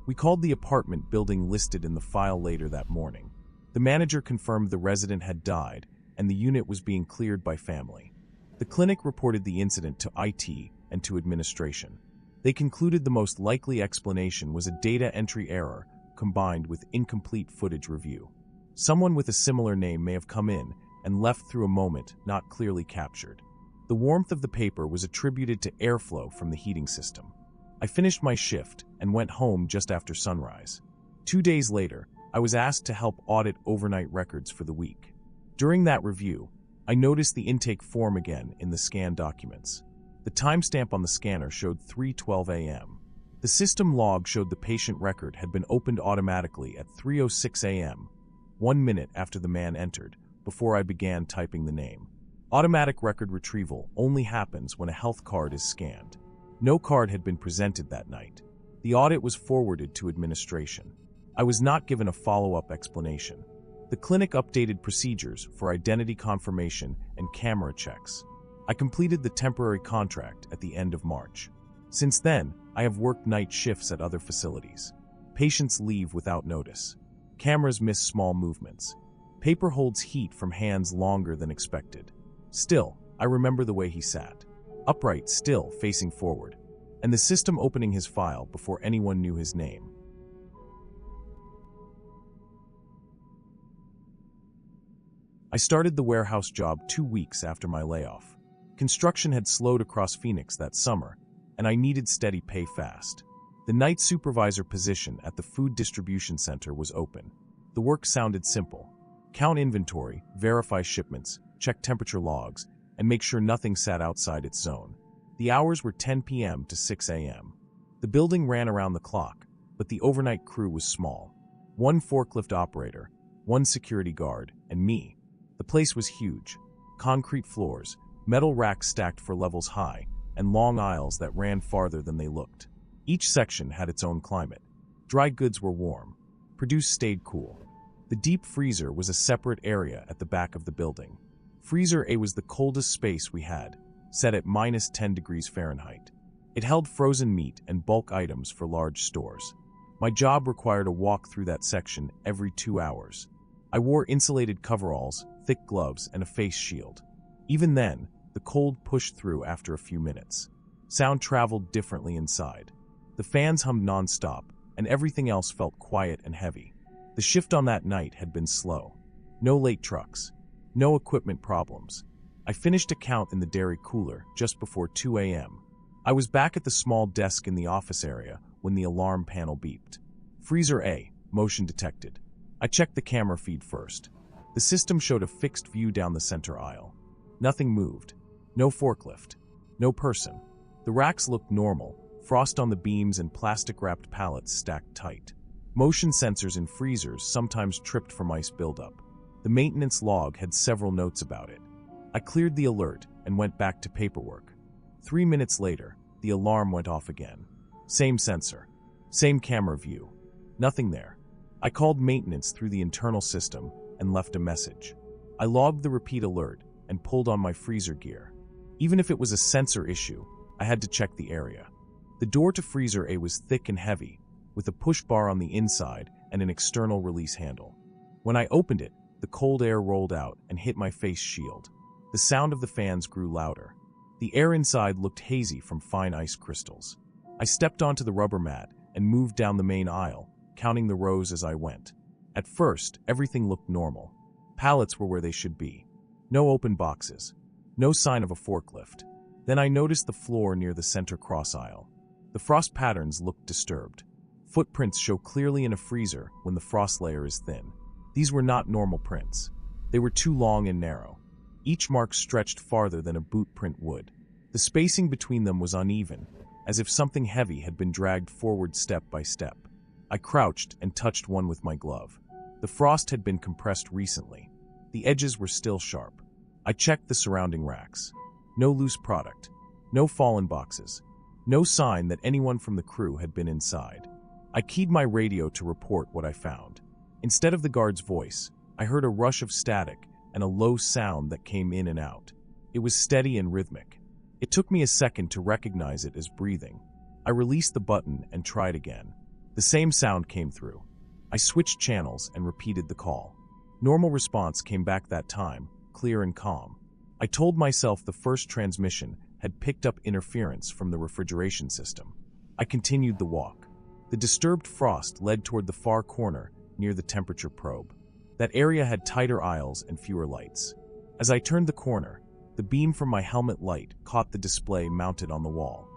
We called the apartment building listed in the file later that morning. The manager confirmed the resident had died and the unit was being cleared by family. The clinic reported the incident to IT and to administration. They concluded the most likely explanation was a data entry error combined with incomplete footage review. Someone with a similar name may have come in and left through a moment not clearly captured. The warmth of the paper was attributed to airflow from the heating system. I finished my shift and went home just after sunrise. 2 days later, I was asked to help audit overnight records for the week. During that review, I noticed the intake form again in the scanned documents. The timestamp on the scanner showed 3:12 a.m. The system log showed the patient record had been opened automatically at 3:06 a.m., 1 minute after the man entered, before I began typing the name. Automatic record retrieval only happens when a health card is scanned. No card had been presented that night. The audit was forwarded to administration. I was not given a follow-up explanation. The clinic updated procedures for identity confirmation and camera checks. I completed the temporary contract at the end of March. Since then, I have worked night shifts at other facilities. Patients leave without notice. Cameras miss small movements. Paper holds heat from hands longer than expected. Still, I remember the way he sat. Upright, still, facing forward. And the system opening his file before anyone knew his name. I started the warehouse job 2 weeks after my layoff. Construction had slowed across Phoenix that summer, and I needed steady pay fast. The night supervisor position at the food distribution center was open. The work sounded simple. Count inventory, verify shipments, check temperature logs, and make sure nothing sat outside its zone. The hours were 10 p.m. to 6 a.m. The building ran around the clock, but the overnight crew was small. 1 forklift operator, 1 security guard, and me. The place was huge. Concrete floors, metal racks stacked for levels high, and long aisles that ran farther than they looked. Each section had its own climate. Dry goods were warm. Produce stayed cool. The deep freezer was a separate area at the back of the building. Freezer A was the coldest space we had, set at -10 degrees Fahrenheit. It held frozen meat and bulk items for large stores. My job required a walk through that section every 2 hours. I wore insulated coveralls, thick gloves, and a face shield. Even then, the cold pushed through after a few minutes. Sound traveled differently inside. The fans hummed non-stop, and everything else felt quiet and heavy. The shift on that night had been slow. No late trucks. No equipment problems. I finished a count in the dairy cooler just before 2 a.m. I was back at the small desk in the office area when the alarm panel beeped. Freezer A, motion detected. I checked the camera feed first. The system showed a fixed view down the center aisle. Nothing moved. No forklift. No person. The racks looked normal, frost on the beams and plastic-wrapped pallets stacked tight. Motion sensors in freezers sometimes tripped from ice buildup. The maintenance log had several notes about it. I cleared the alert and went back to paperwork. 3 minutes later, the alarm went off again. Same sensor. Same camera view. Nothing there. I called maintenance through the internal system and left a message. I logged the repeat alert and pulled on my freezer gear. Even if it was a sensor issue, I had to check the area. The door to freezer A was thick and heavy, with a push bar on the inside and an external release handle. When I opened it, the cold air rolled out and hit my face shield. The sound of the fans grew louder. The air inside looked hazy from fine ice crystals. I stepped onto the rubber mat and moved down the main aisle, counting the rows as I went. At first, everything looked normal. Pallets were where they should be. No open boxes. No sign of a forklift. Then I noticed the floor near the center cross aisle. The frost patterns looked disturbed. Footprints show clearly in a freezer when the frost layer is thin. These were not normal prints. They were too long and narrow. Each mark stretched farther than a boot print would. The spacing between them was uneven, as if something heavy had been dragged forward step by step. I crouched and touched one with my glove. The frost had been compressed recently. The edges were still sharp. I checked the surrounding racks. No loose product. No fallen boxes. No sign that anyone from the crew had been inside. I keyed my radio to report what I found. Instead of the guard's voice, I heard a rush of static and a low sound that came in and out. It was steady and rhythmic. It took me a second to recognize it as breathing. I released the button and tried again. The same sound came through. I switched channels and repeated the call. Normal response came back that time, clear and calm. I told myself the first transmission had picked up interference from the refrigeration system. I continued the walk. The disturbed frost led toward the far corner near the temperature probe. That area had tighter aisles and fewer lights. As I turned the corner, the beam from my helmet light caught the display mounted on the wall.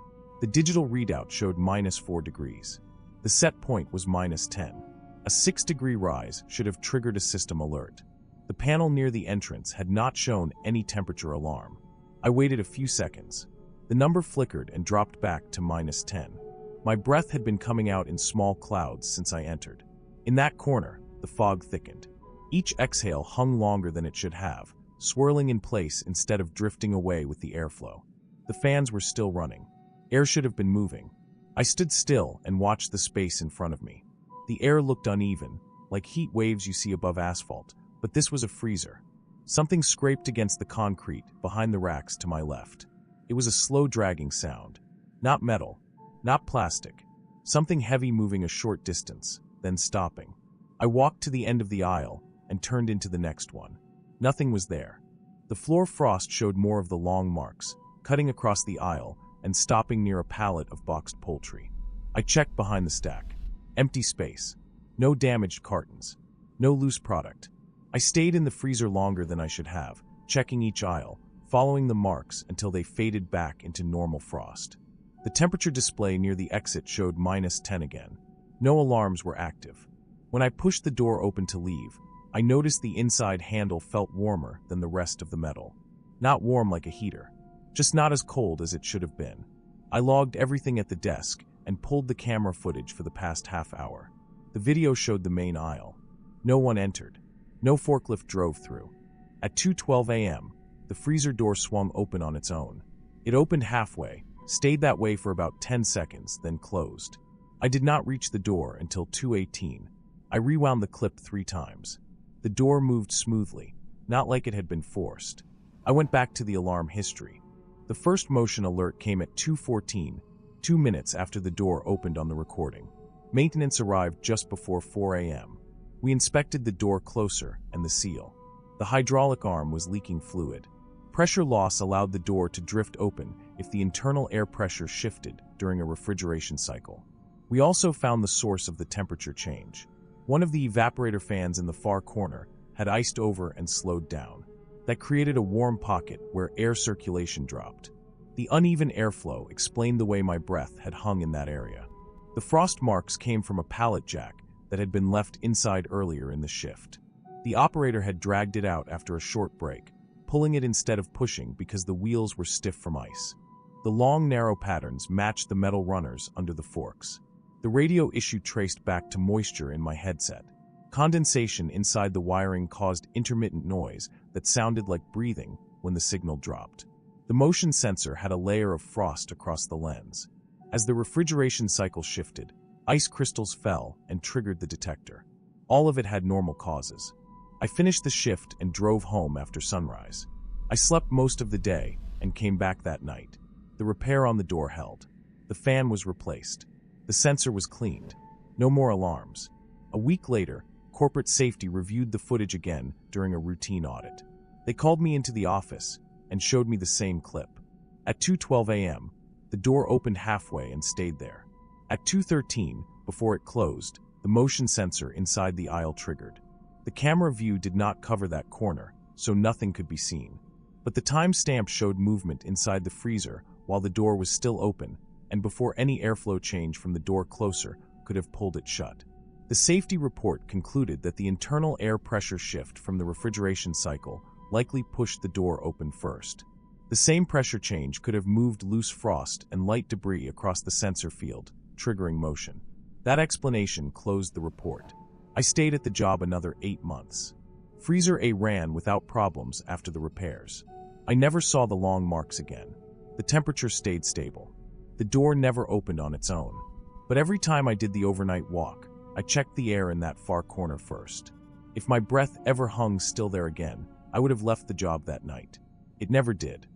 The digital readout showed -4 degrees. The set point was -10. A 6-degree rise should have triggered a system alert. The panel near the entrance had not shown any temperature alarm. I waited a few seconds. The number flickered and dropped back to -10. My breath had been coming out in small clouds since I entered. In that corner, the fog thickened. Each exhale hung longer than it should have, swirling in place instead of drifting away with the airflow. The fans were still running. Air should have been moving. I stood still and watched the space in front of me. The air looked uneven, like heat waves you see above asphalt, but this was a freezer. Something scraped against the concrete behind the racks to my left. It was a slow dragging sound. Not metal, not plastic. Something heavy moving a short distance, then stopping. I walked to the end of the aisle and turned into the next one. Nothing was there. The floor frost showed more of the long marks, cutting across the aisle and stopping near a pallet of boxed poultry. I checked behind the stack. Empty space. No damaged cartons. No loose product. I stayed in the freezer longer than I should have, checking each aisle, following the marks until they faded back into normal frost. The temperature display near the exit showed -10 again. No alarms were active. When I pushed the door open to leave, I noticed the inside handle felt warmer than the rest of the metal. Not warm like a heater, just not as cold as it should have been. I logged everything at the desk and pulled the camera footage for the past half hour. The video showed the main aisle. No one entered. No forklift drove through. At 2:12 a.m., the freezer door swung open on its own. It opened halfway, stayed that way for about 10 seconds, then closed. I did not reach the door until 2:18. I rewound the clip 3 times. The door moved smoothly, not like it had been forced. I went back to the alarm history. The first motion alert came at 2:14, 2 minutes after the door opened on the recording. Maintenance arrived just before 4 a.m. We inspected the door closer and the seal. The hydraulic arm was leaking fluid. Pressure loss allowed the door to drift open if the internal air pressure shifted during a refrigeration cycle. We also found the source of the temperature change. One of the evaporator fans in the far corner had iced over and slowed down. That created a warm pocket where air circulation dropped. The uneven airflow explained the way my breath had hung in that area. The frost marks came from a pallet jack that had been left inside earlier in the shift. The operator had dragged it out after a short break, pulling it instead of pushing because the wheels were stiff from ice. The long, narrow patterns matched the metal runners under the forks. The radio issue traced back to moisture in my headset. Condensation inside the wiring caused intermittent noise that sounded like breathing when the signal dropped. The motion sensor had a layer of frost across the lens. As the refrigeration cycle shifted, ice crystals fell and triggered the detector. All of it had normal causes. I finished the shift and drove home after sunrise. I slept most of the day and came back that night. The repair on the door held. The fan was replaced. The sensor was cleaned. No more alarms. A week later, corporate safety reviewed the footage again during a routine audit. They called me into the office and showed me the same clip. At 2:12 a.m., the door opened halfway and stayed there. At 2:13, before it closed, the motion sensor inside the aisle triggered. The camera view did not cover that corner, so nothing could be seen. But the timestamp showed movement inside the freezer while the door was still open and before any airflow change from the door closer could have pulled it shut. The safety report concluded that the internal air pressure shift from the refrigeration cycle likely pushed the door open first. The same pressure change could have moved loose frost and light debris across the sensor field, triggering motion. That explanation closed the report. I stayed at the job another 8 months. Freezer A ran without problems after the repairs. I never saw the long marks again. The temperature stayed stable. The door never opened on its own. But every time I did the overnight walk, I checked the air in that far corner first. If my breath ever hung still there again, I would have left the job that night. It never did.